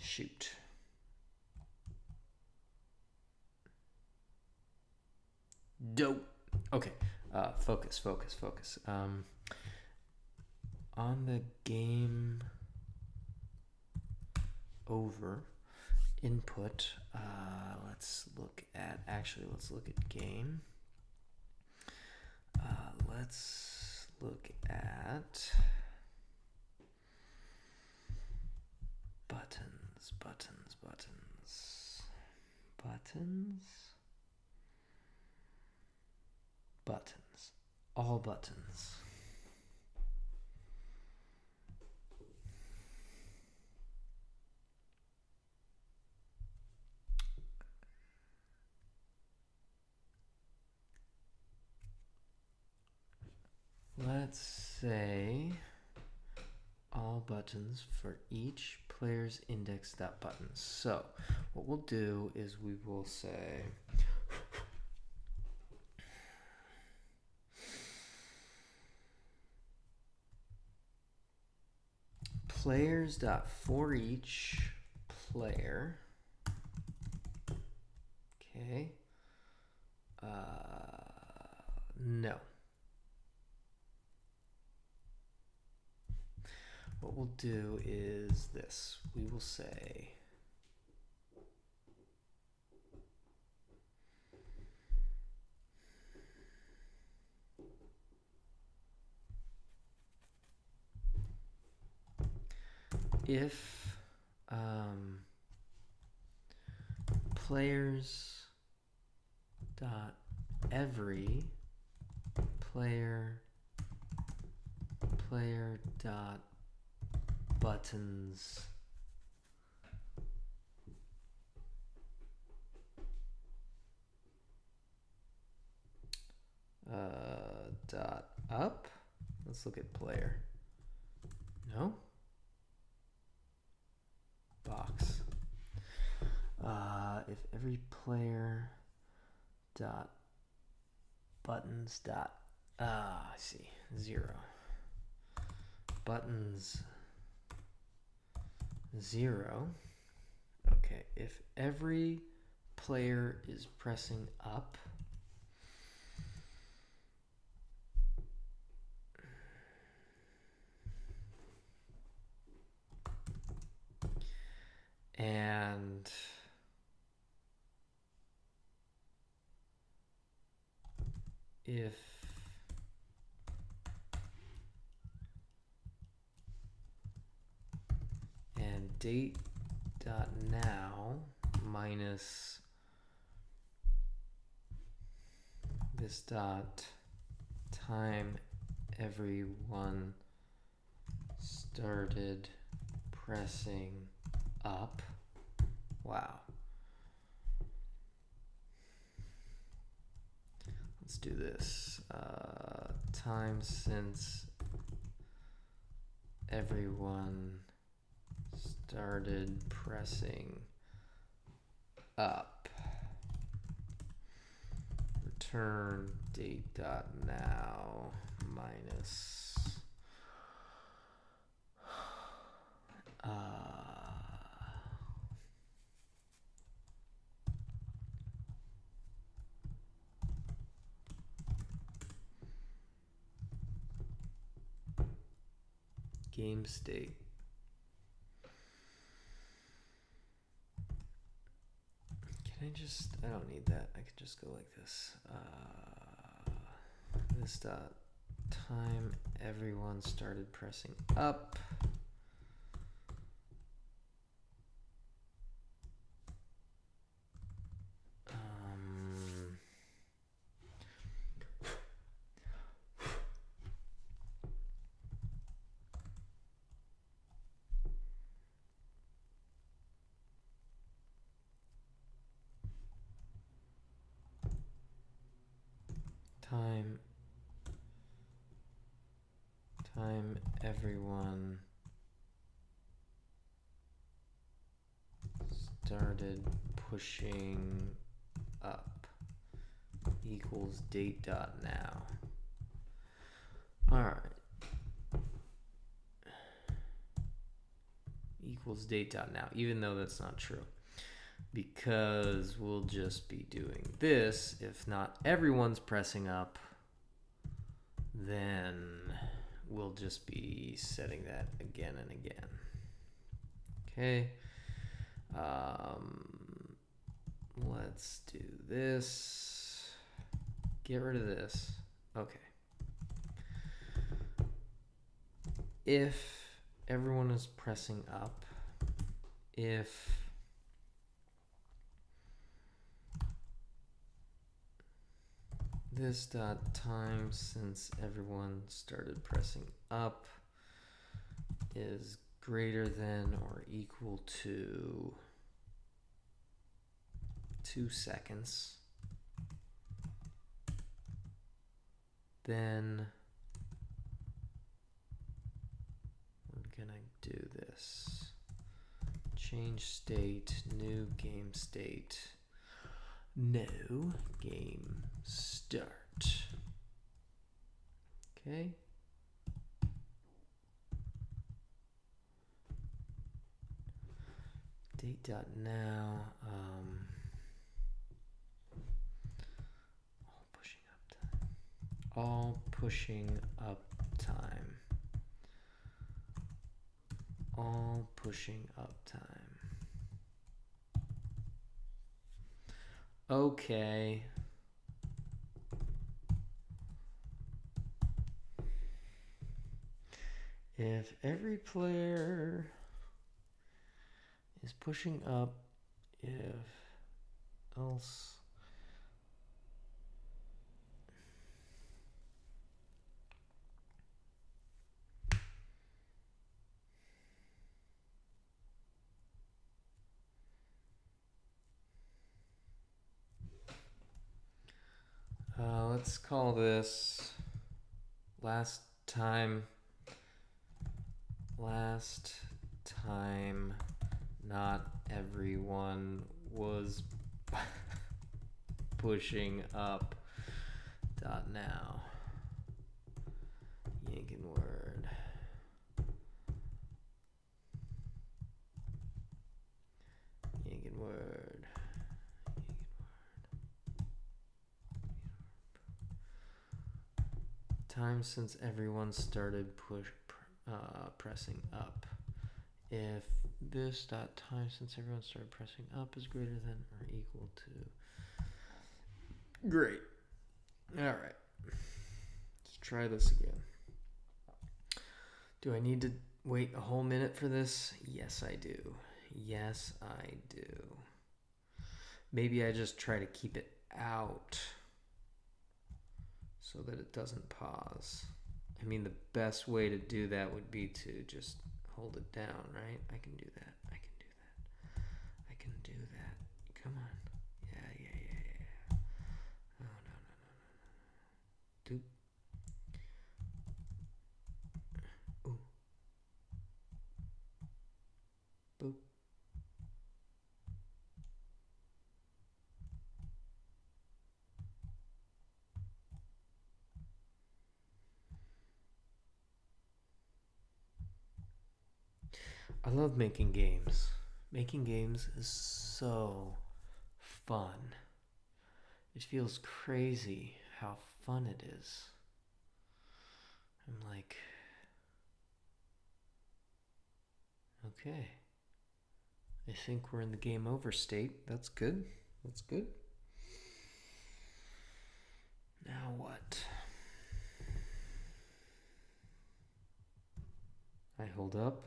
Shoot. Dope. Okay. Focus, focus, focus. On the game over input, let's look at game. Let's look at buttons, buttons, buttons, buttons, buttons, all buttons. Let's say all buttons for each player's index.buttons. So what we'll do is we will say players.for each player. Okay. No. What we'll do is this. We will say if players dot every player dot buttons dot up. Let's look at player. No. Box. If every player dot buttons dot I see 0 buttons 0. Okay, if every player is pressing up, and if and date dot now minus this dot time everyone started pressing up. Wow. Let's do this. Time since everyone started pressing up. Return date dot now minus game state. I don't need that. I could just go like this. This dot time everyone started pressing up. Time everyone started pushing up equals date dot now. All right. Equals date dot now, even though that's not true, because we'll just be doing this. If not everyone's pressing up, then we'll just be setting that again and again. Okay. Let's do this. Get rid of this. Okay. If everyone is pressing up, if this dot time since everyone started pressing up is greater than or equal to 2 seconds, then we're gonna do this. Change state, new game state, no game start. Okay. Date dot now. All pushing up time. All pushing up time. Okay. If every player is pushing up, if else let's call this last time not everyone was pushing up dot now. Yanking word. Yanking word. Time since everyone started pressing up. If this dot time since everyone started pressing up is greater than or equal to. Great. All right. Let's try this again. Do I need to wait a whole minute for this? Yes, I do. Yes, I do. Maybe I just try to keep it out so that it doesn't pause. I mean, the best way to do that would be to just hold it down, right? I can do that. I can do that. I can do that. Come on. Yeah. Oh, no. Doop. Ooh. Boop. I love making games. Making games is so fun. It feels crazy how fun it is. I'm like, okay. I think we're in the game over state. That's good. That's good. Now what? I hold up.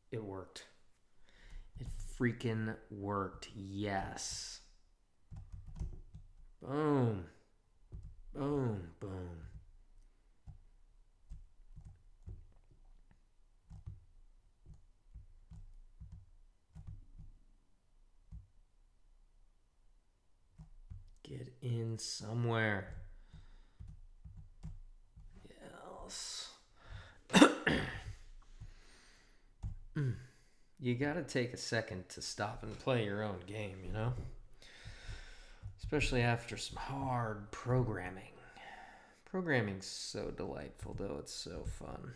It worked. It freaking worked. Yes. Boom. Boom. Boom. Get in somewhere. you gotta take a second to stop and play your own game, you know? Especially after some hard programming. Programming's so delightful, though. It's so fun.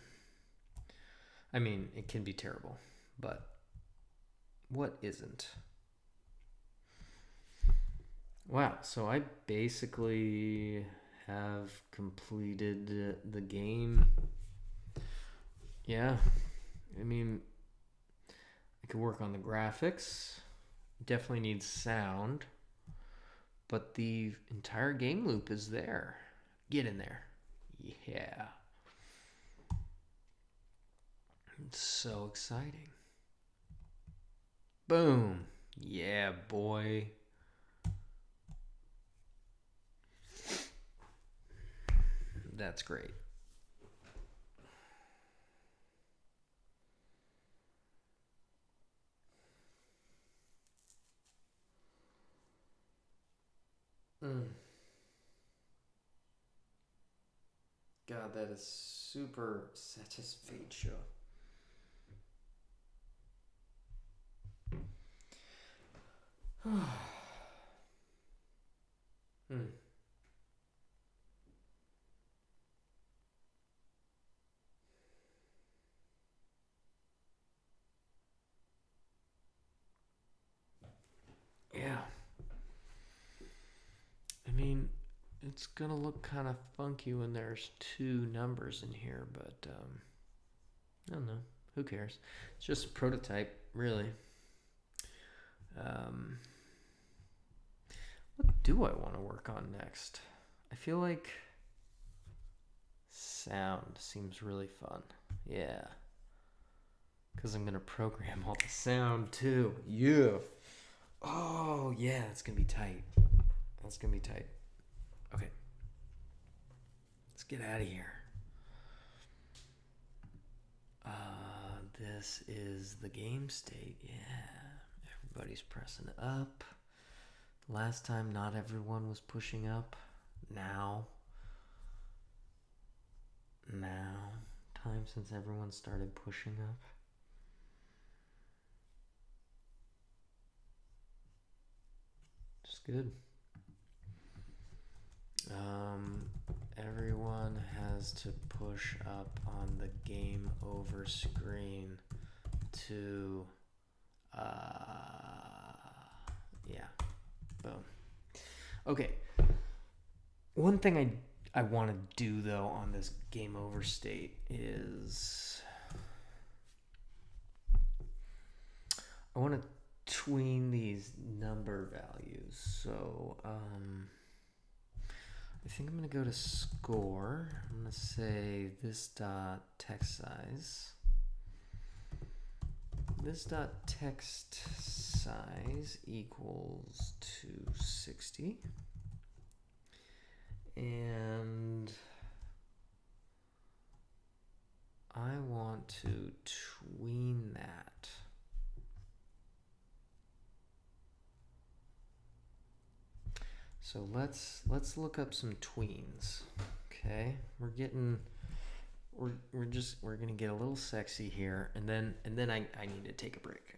I mean, it can be terrible, but what isn't? Wow, so I basically have completed the game. Yeah, I mean, I can work on the graphics. Definitely needs sound, but the entire game loop is there. Get in there. Yeah. It's so exciting. Boom. Yeah, boy. That's great. God, that is super satisfaction. Yeah. I mean, it's gonna look kind of funky when there's two numbers in here, but I don't know. Who cares? It's just a prototype, really. What do I want to work on next? I feel like sound seems really fun. Yeah. Because I'm going to program all the sound too. Yeah. Oh, yeah. That's going to be tight. That's going to be tight. Okay. Let's get out of here. This is the game state. Yeah. Everybody's pressing up. Last time, not everyone was pushing up. Now. Time since everyone started pushing up. Just good. Everyone has to push up on the game over screen to, yeah, boom. Okay. One thing I want to do though on this game over state is I want to tween these number values. So, I think I'm going to go to score. I'm going to say this dot text size. This dot text size equals 260. And I want to tween that. So let's look up some tweens. Okay, we're gonna get a little sexy here, and then I need to take a break.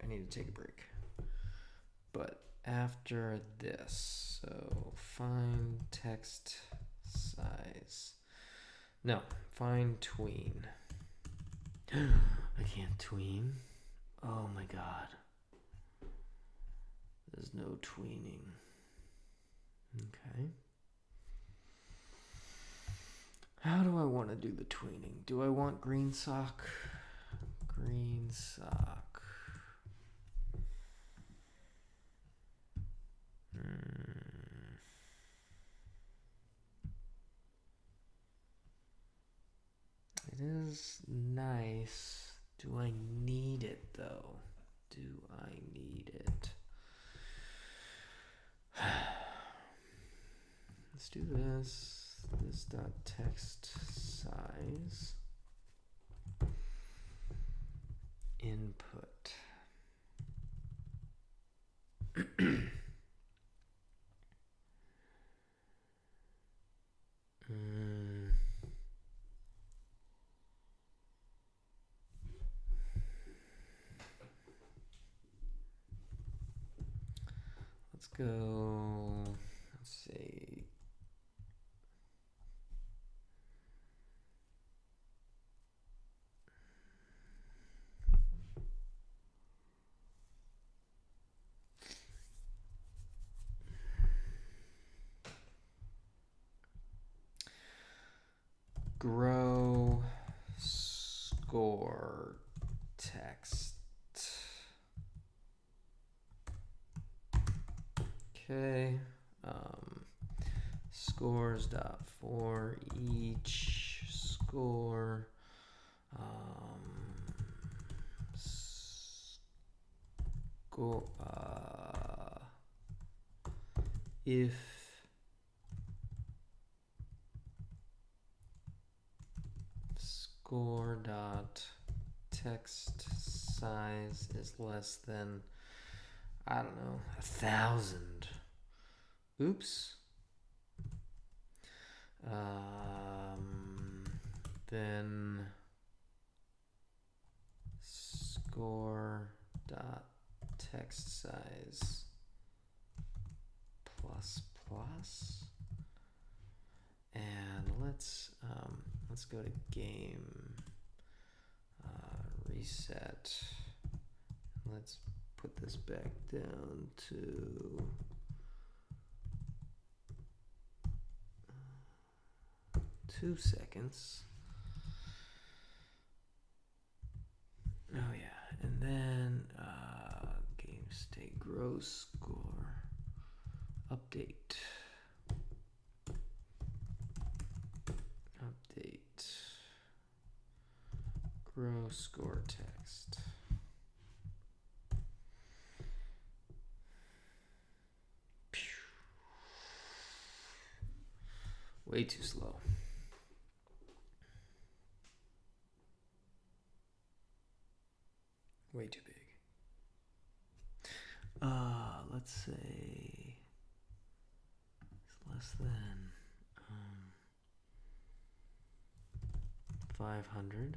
But after this, so find text size. No, find tween. I can't tween. Oh my god. There's no tweening. Okay. How do I want to do the tweening? Do I want green sock? Green sock. It is nice. Do I need it though? Do I need it? Let's do this. This dot text size input. go, let's see. Grow score text. Okay. Scores dot for each score. Score if score dot text size is less than, I don't know, 1,000. Oops. Then score dot text size plus plus, and let's go to game reset. Let's put this back down to 2 seconds. Oh yeah, and then game state grow score update. Grow score text. Way too slow. Way too big. Let's say it's less than 500.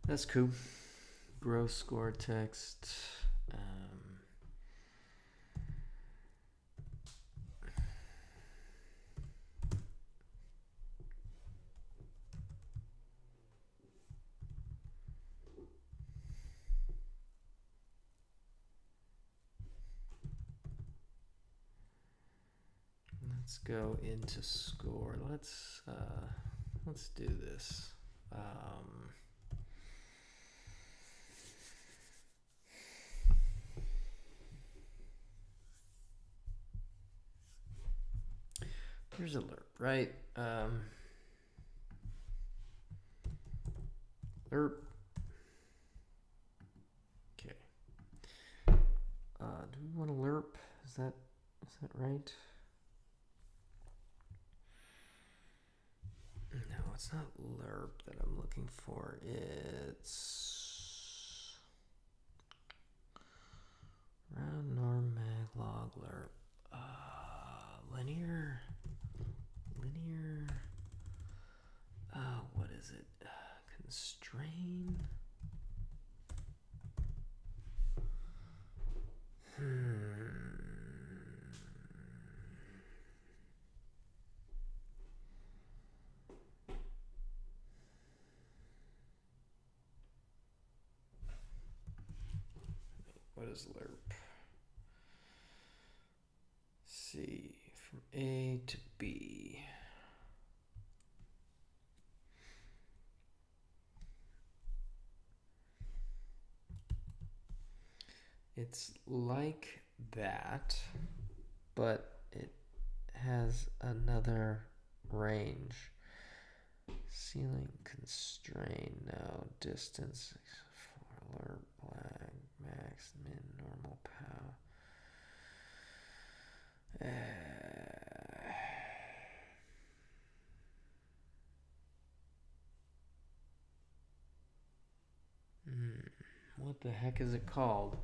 That's cool. Grow score text. Let's go into score. Let's do this. Here's a lerp, right? Lerp. Okay. Do we want a lerp? Is that right? No, it's not lerp that I'm looking for. It's round norm mag log lerp. Linear. What is it? Constrain. What What is lerp? C from A to B. It's like that, but it has another range. Ceiling constraint, no distance for alert, black, max, min, normal, pow. What the heck is it called?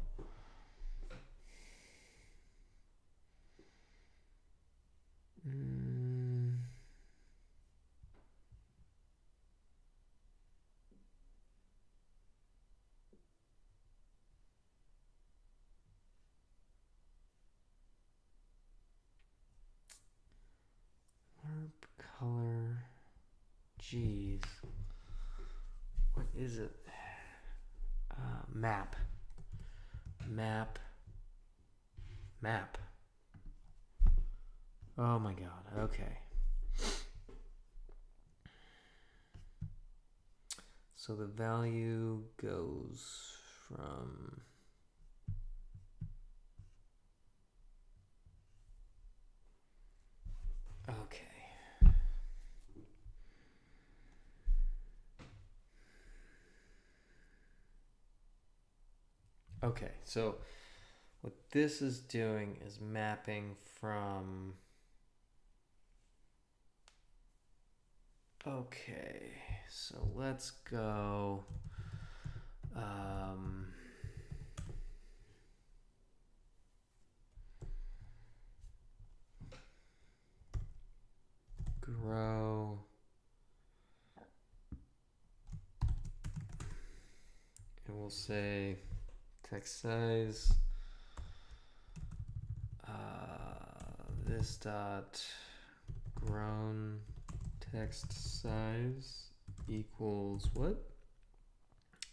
Color. Jeez. What is it? Map. Oh my god. Okay. So the value goes from Okay, so what this is doing is mapping from... Okay, so let's go... grow... And we'll say text size... this dot grown text size equals what?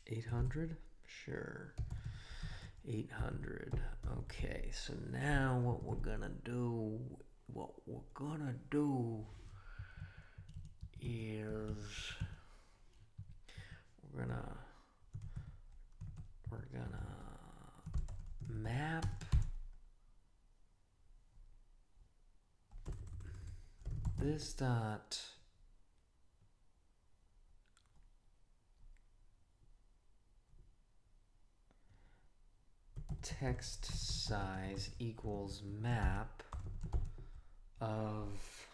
800? Sure. 800. Okay, so now what we're gonna do is we're gonna map this dot text size equals map of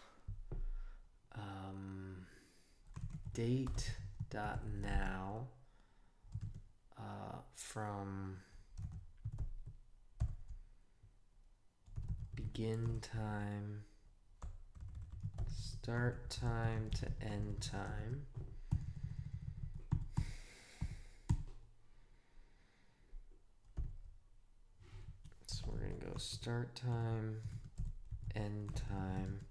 date dot now from begin time, start time to end time. So we're going to go start time, end time.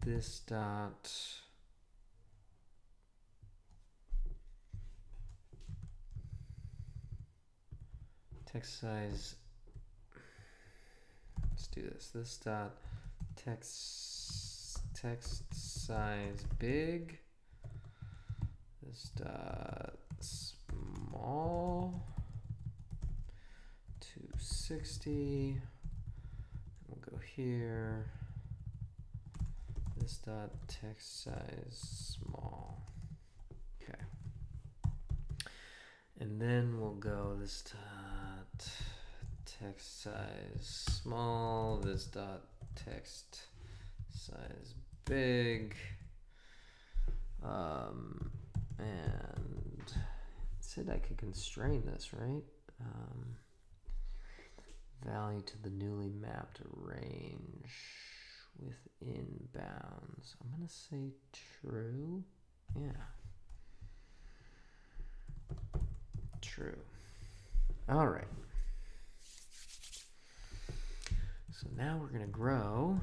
This dot text size, let's do this. This dot text size big. This dot small. 260. We'll go here. This dot text size small. Okay. And then we'll go this dot text size small, this dot text size big, and it said I could constrain this, right? Value to the newly mapped range within bounds. I'm gonna say true. Yeah. True. All right. So now we're gonna grow.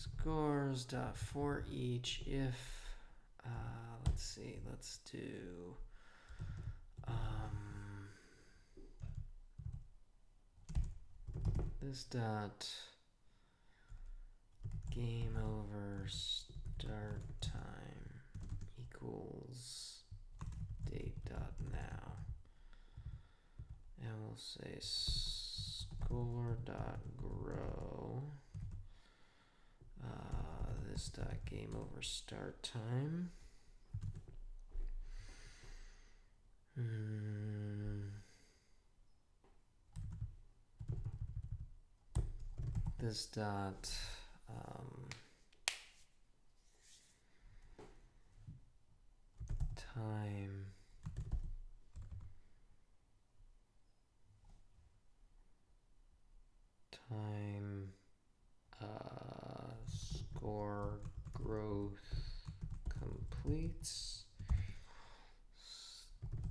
scores dot for each if let's see, let's do this dot game over start time equals date dot now, and we'll say score dot grow this dot game over start time. This dot time score growth completes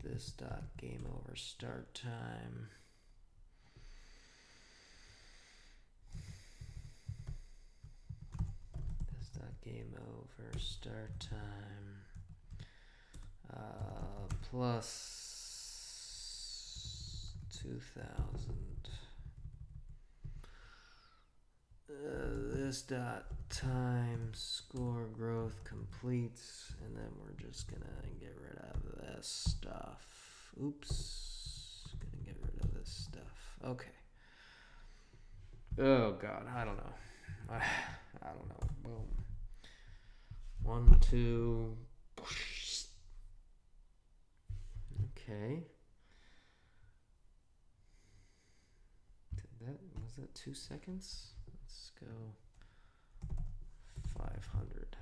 this dot game over start time. This dot game over start time plus 2000. This dot time score growth completes, and then we're just gonna get rid of this stuff. Oops, gonna get rid of this stuff. Okay. Oh God, I don't know. I don't know. Boom. 1, 2. Okay. Was that 2 seconds? Let's go 500.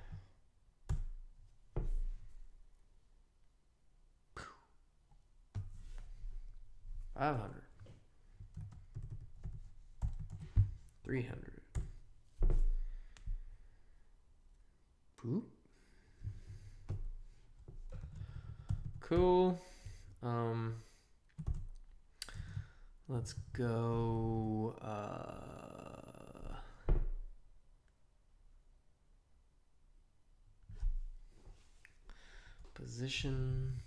500. 300. Boop. Cool. Let's go position.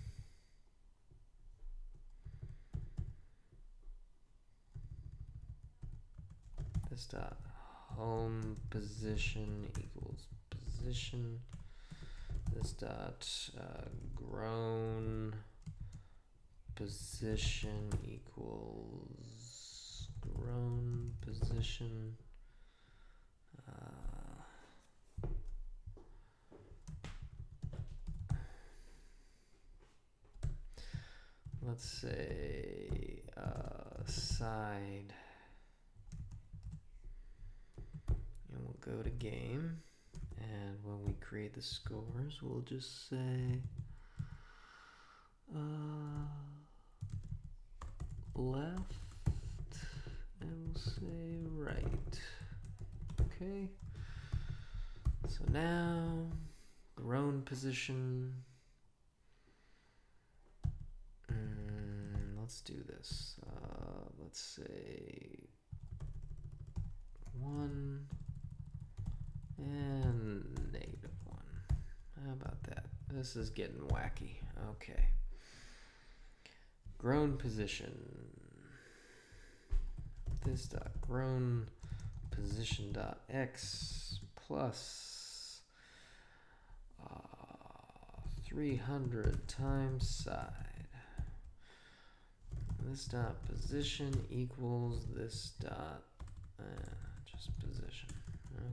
This dot home position equals position. This dot grown position equals grown position. Let's say side, and we'll go to game, and when we create the scores, we'll just say left, and we'll say right. Okay, so now grown position. Let's do this. Let's say 1 and -1. How about that? This is getting wacky. Okay. Grown position. This dot grown position dot x plus 300 times side. This dot position equals this dot just position.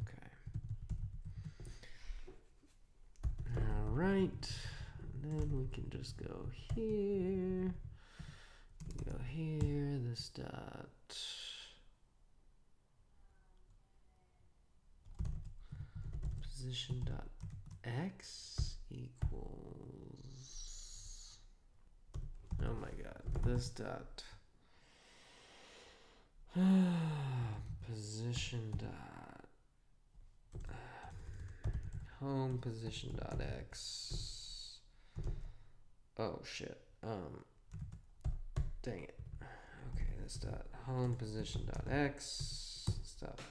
Okay. All right. And then we can just go here. Go here. This dot position dot x equals. Oh my God. This dot position dot home position dot x. Oh shit. Dang it. Okay, this dot home position dot x. This dot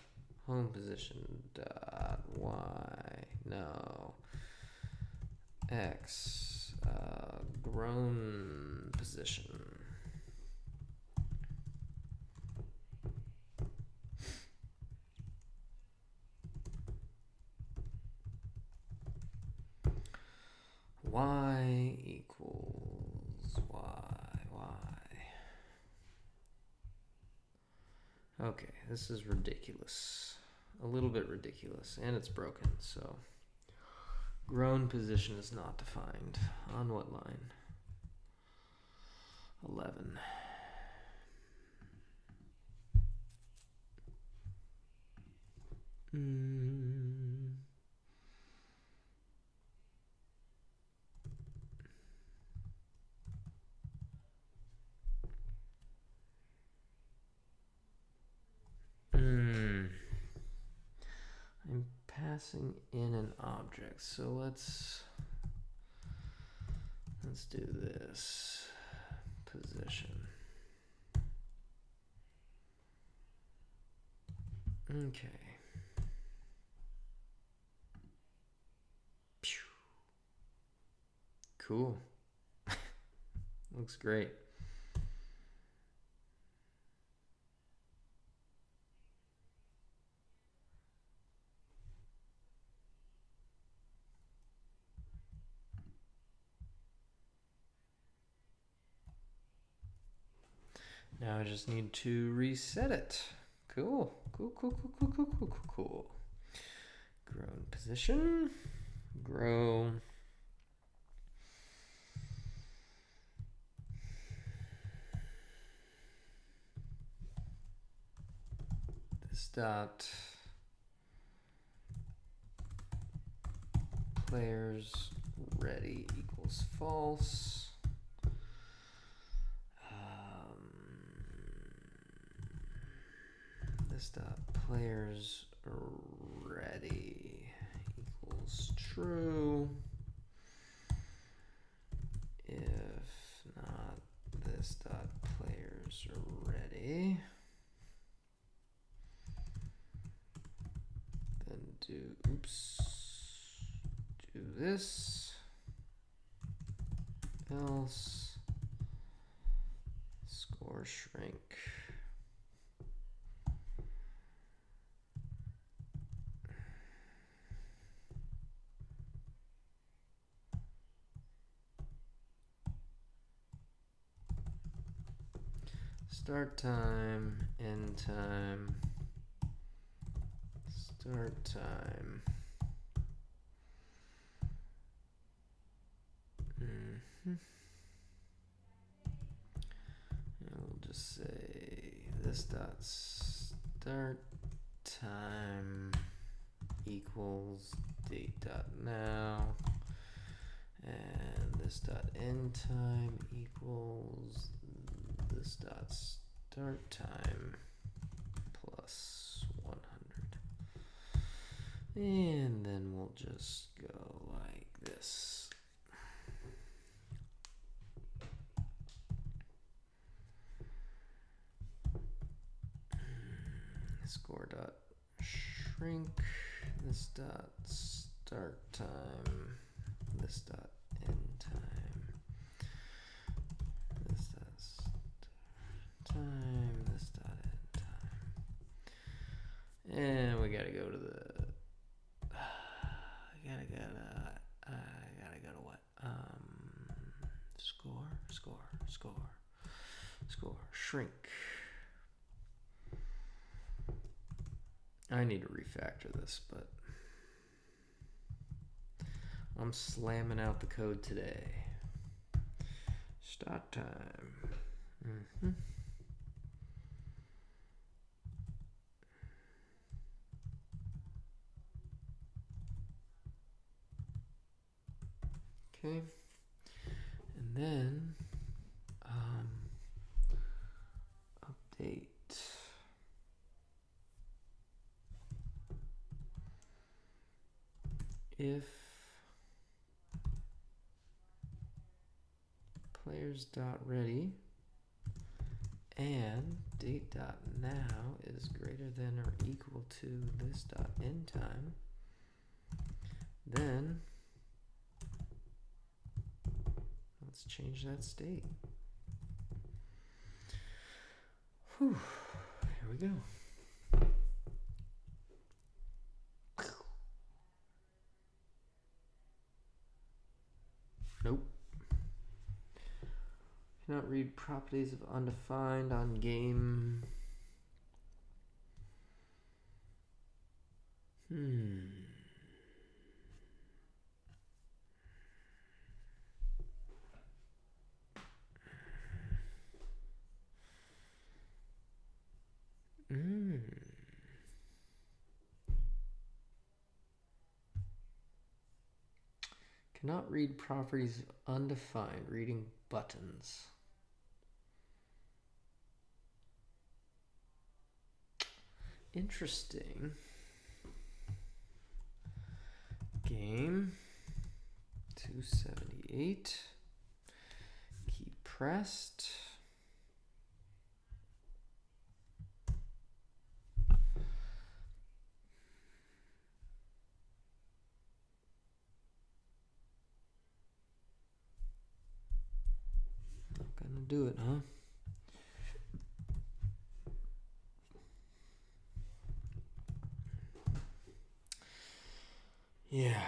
home position dot y, no, x, grown position. Y equals y. Okay, this is ridiculous. A little bit ridiculous, and it's broken, so. Grown position is not defined. On what line? 11. I'm passing in an object, so let's do this position. Okay. Cool. Looks great. Now I just need to reset it. Cool. Cool. Grown position. Grow. This dot players ready equals false. This dot players ready equals true. If not, this dot players ready, then do this, else score shrink. Start time, end time, start time. And we'll just say this dot start time equals date dot now, and this dot end time equals this dot start time plus 100. And then we'll just go like this. Score dot shrink, this dot start time, this dot end time, this dot start time, this dot end time. And we gotta go to the I gotta go to what? Score, shrink. I need to refactor this, but I'm slamming out the code today. Start time. Okay. And then update. If players dot ready and date dot now is greater than or equal to this dot end time, Then let's change that state. Whew. Here we go. Nope. Cannot read properties of undefined on game. Cannot read properties of undefined. Reading buttons. Interesting. Game 278. Key pressed. Not gonna do it, huh? Yeah.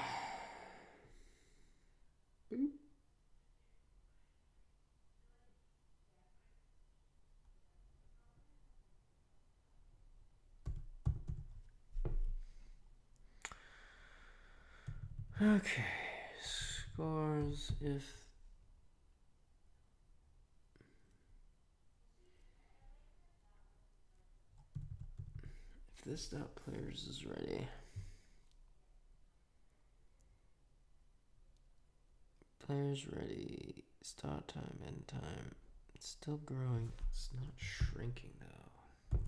Boop. Okay. Scores if this dot players is ready. Players ready. Start time, end time. It's still growing. It's not shrinking though.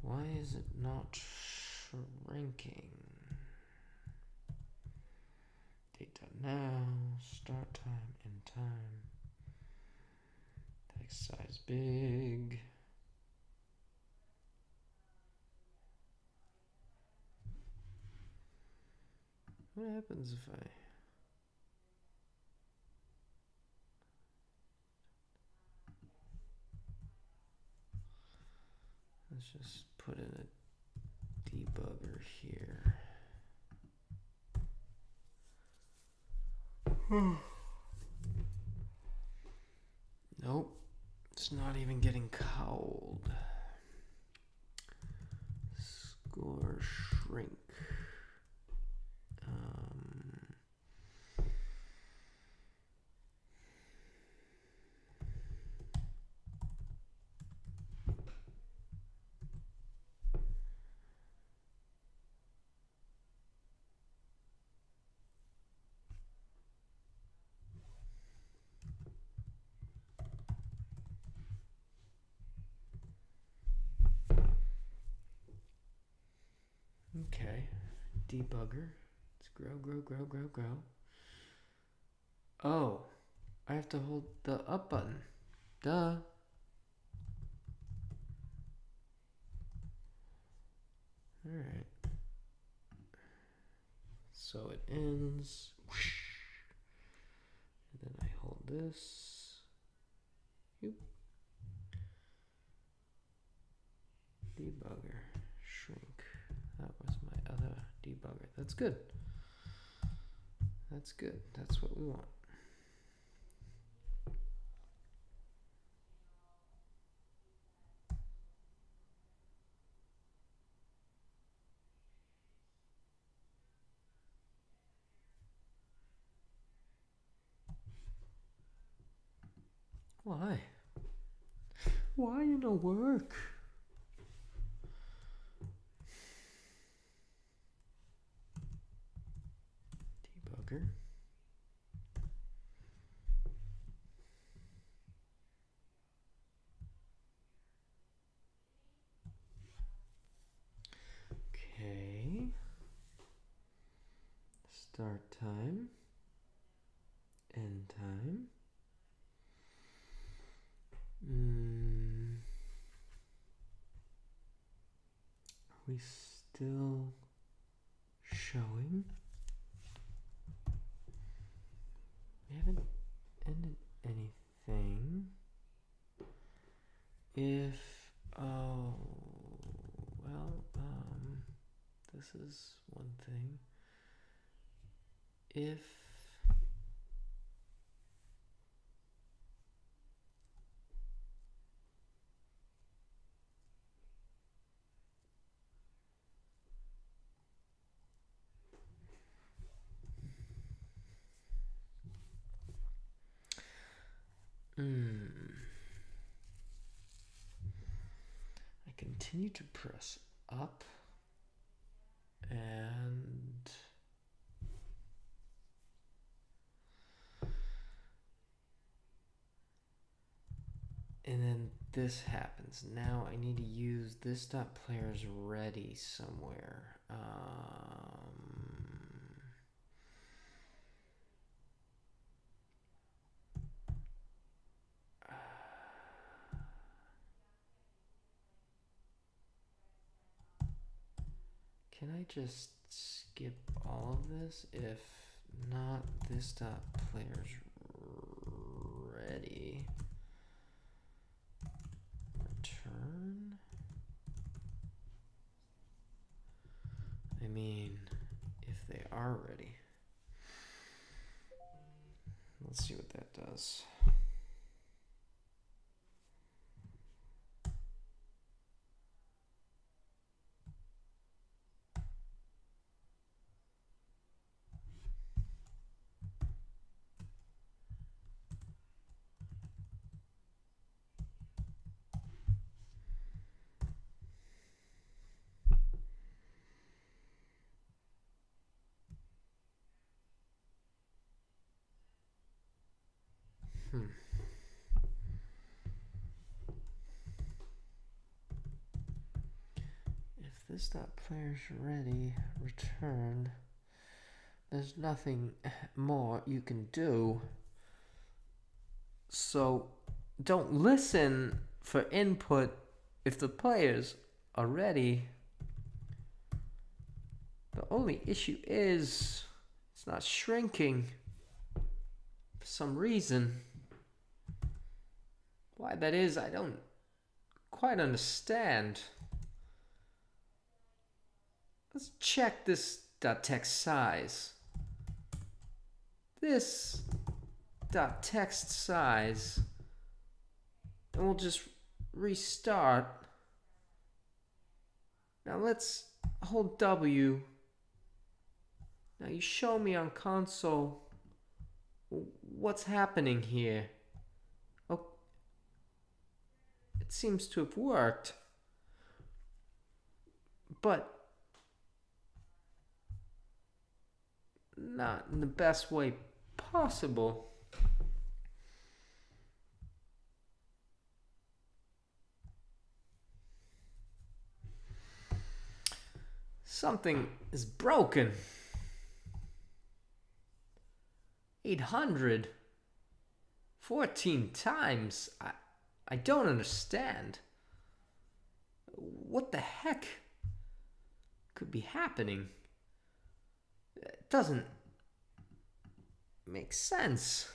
Why is it not shrinking? Data now. Start time, end time. Text size big. What happens if I... Let's just put in a debugger here. Nope, it's not even getting cowled. Score shrink. Okay, debugger. Let's grow. Oh, I have to hold the up button. Duh. Alright. So it ends. And then I hold this. Debugger. Shrink. That was my other debugger. That's good. That's good. That's what we want. Why? Why in a work? Debugger. Okay. Start time. End time. Are we still showing? We haven't ended anything. If, oh, well, this is one thing. If I continue to press up and then this happens. Now I need to use this dot players ready somewhere. Can I just skip all of this? If not, this dot players ready. Return. I mean, if they are ready. Let's see what that does. If this dot player's ready, return. There's nothing more you can do. So don't listen for input if the players are ready. The only issue is it's not shrinking for some reason. Why that is, I don't quite understand. Let's check this .text size. This .text size, and we'll just restart. Now let's hold W. Now you show me on console what's happening here. Oh, it seems to have worked, but not in the best way possible. Something is broken. 800 14 times. I don't understand. What the heck could be happening? It doesn't make sense.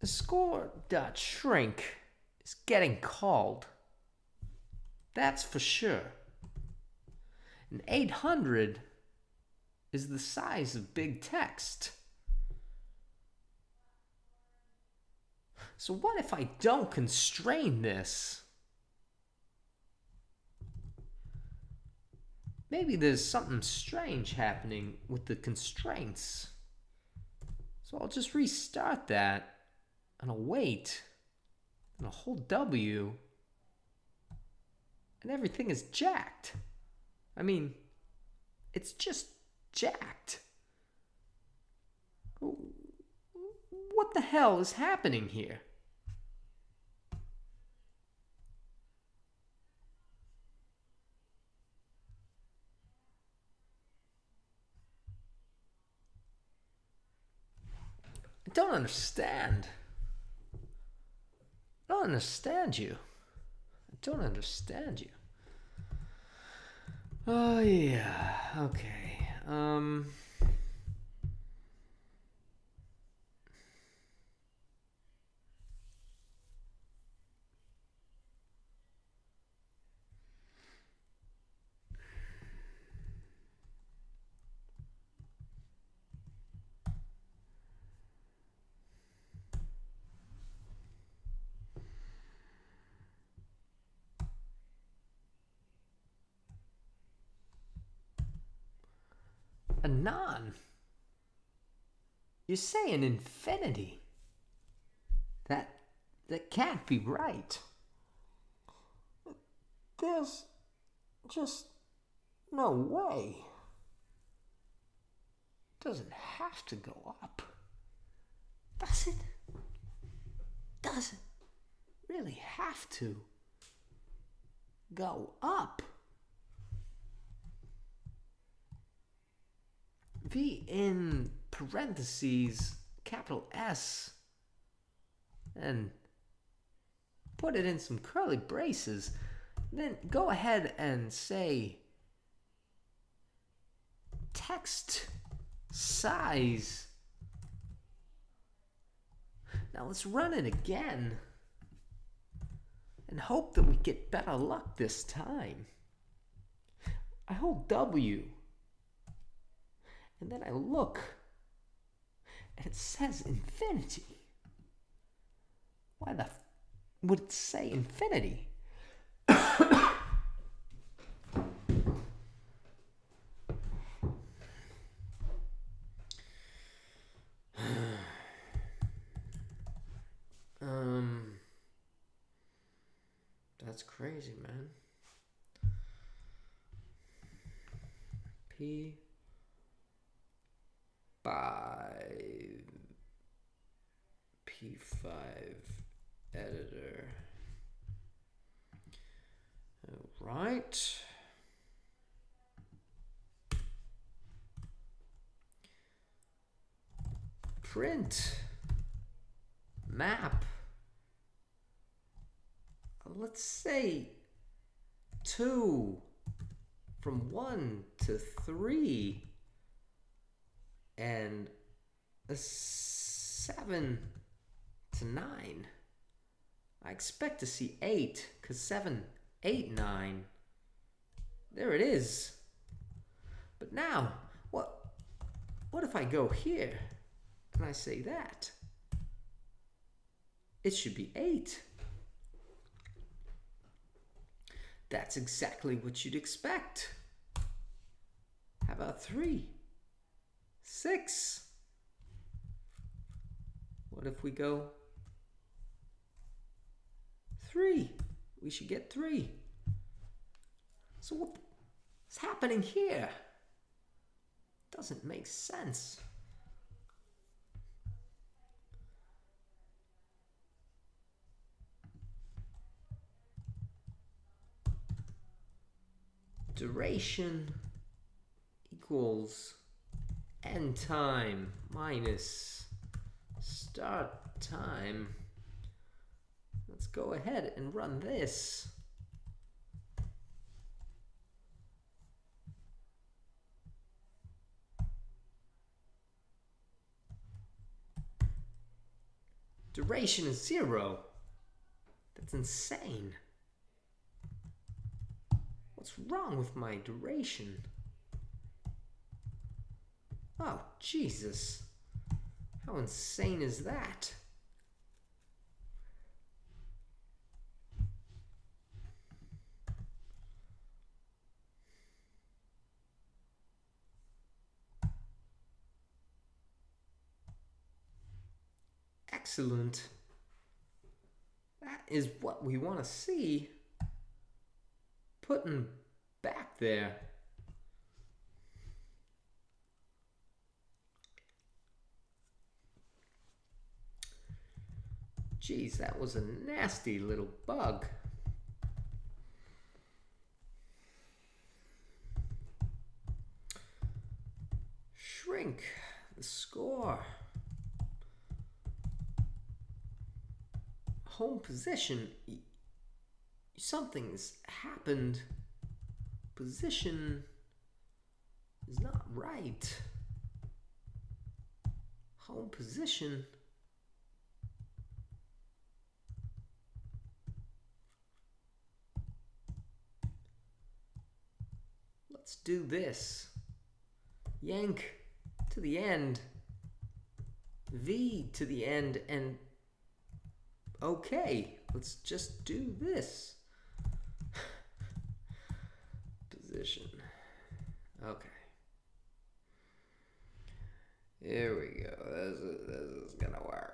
The score.shrink is getting called. That's for sure. And 800 is the size of big text. So what if I don't constrain this? Maybe there's something strange happening with the constraints. So I'll just restart that, and I'll wait, and I'll hold W, and everything is jacked. I mean, it's just jacked. What the hell is happening here? I don't understand. I don't understand you. I don't understand you. Oh, yeah. Okay. Anon? You're saying infinity? That can't be right. There's just no way. Doesn't have to go up. Does it? Doesn't really have to go up. V in parentheses, capital S, and put it in some curly braces. Then go ahead and say text size. Now let's run it again and hope that we get better luck this time. I hold W and then I look and it says infinity. Why the would it say infinity? That's crazy, man. P5 editor. All right. Print map. Let's say 2 from 1 to 3 and a 7 to 9. I expect to see 8 because 7, 8, 9. There it is. But now, what if I go here and I say that? It should be 8. That's exactly what you'd expect. How about 3? 6. What if we go 3? We should get 3. So what's happening here? Doesn't make sense. Duration equals end time minus start time. Let's go ahead and run this. Duration is 0. That's insane. What's wrong with my duration? Oh, Jesus. How insane is that? Excellent. That is what we want to see. Putting back there. Geez, that was a nasty little bug. Shrink the score. Home position. Something's happened. Position is not right. Home position. Let's do this. Yank to the end. V to the end, and okay, let's just do this. Position. Okay. Here we go. This is gonna work.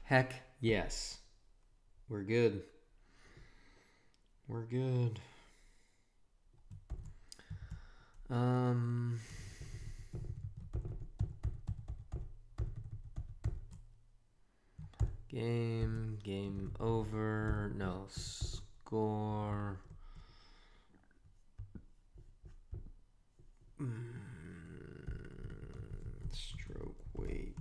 Heck yes. We're good. We're good. Game over. No score. Stroke weight.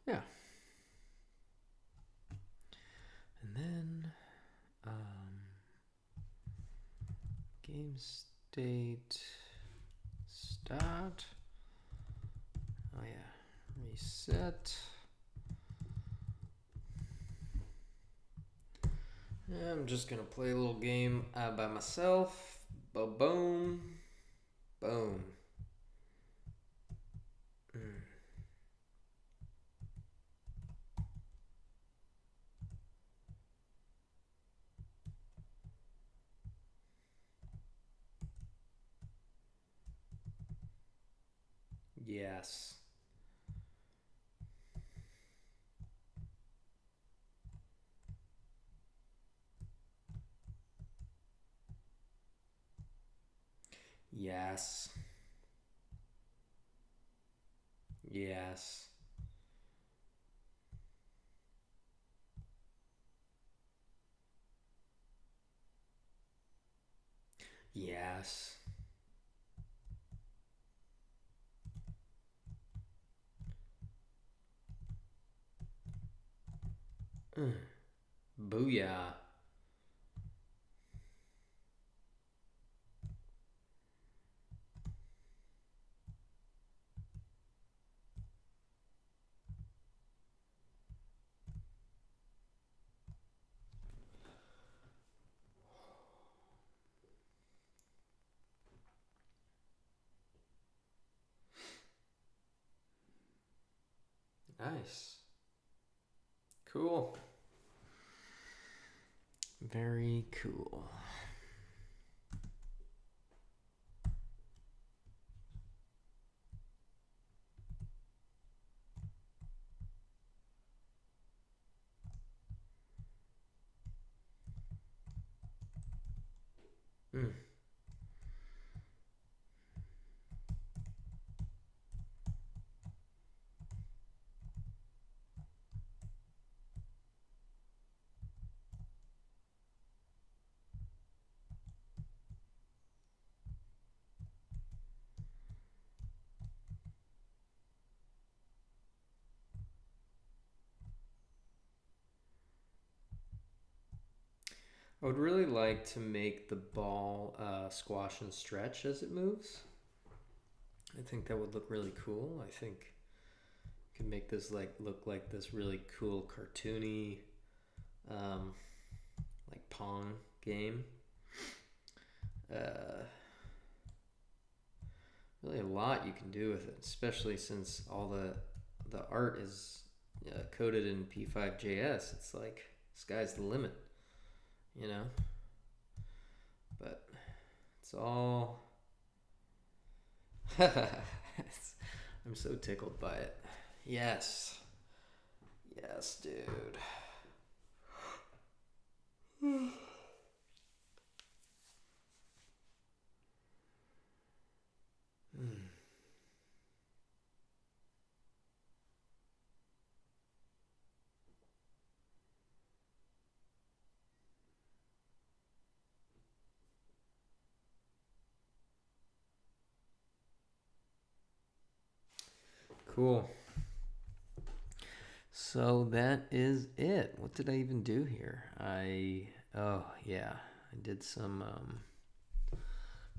Yeah. And then game state start. Oh yeah, reset. Yeah, I'm just gonna play a little game by myself. Boom, boom. Yes. Yes. Yes. Yes. Booyah. Nice. Cool. Very cool. I would really like to make the ball squash and stretch as it moves. I think that would look really cool. I think you can make this look like this really cool cartoony like Pong game. Really a lot you can do with it, especially since all the art is coded in P5JS. It's like sky's the limit. you know? But it's all... I'm so tickled by it. Yes. Yes, dude. Cool. So that is it. What did I even do here? Oh yeah, I did some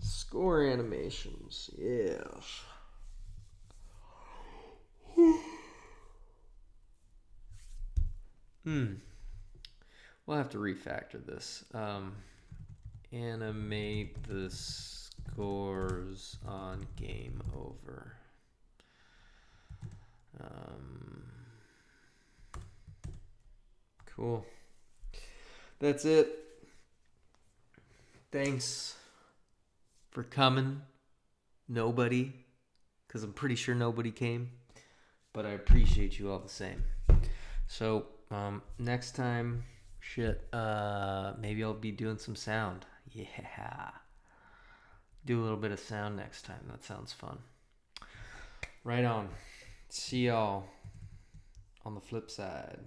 score animations. Yes. We'll have to refactor this. Animate the scores on game over. Cool. That's it. Thanks for coming. Nobody, because I'm pretty sure nobody came, but I appreciate you all the same. So next time, maybe I'll be doing some sound. Yeah, do a little bit of sound next time. That sounds fun. Right on. See y'all on the flip side.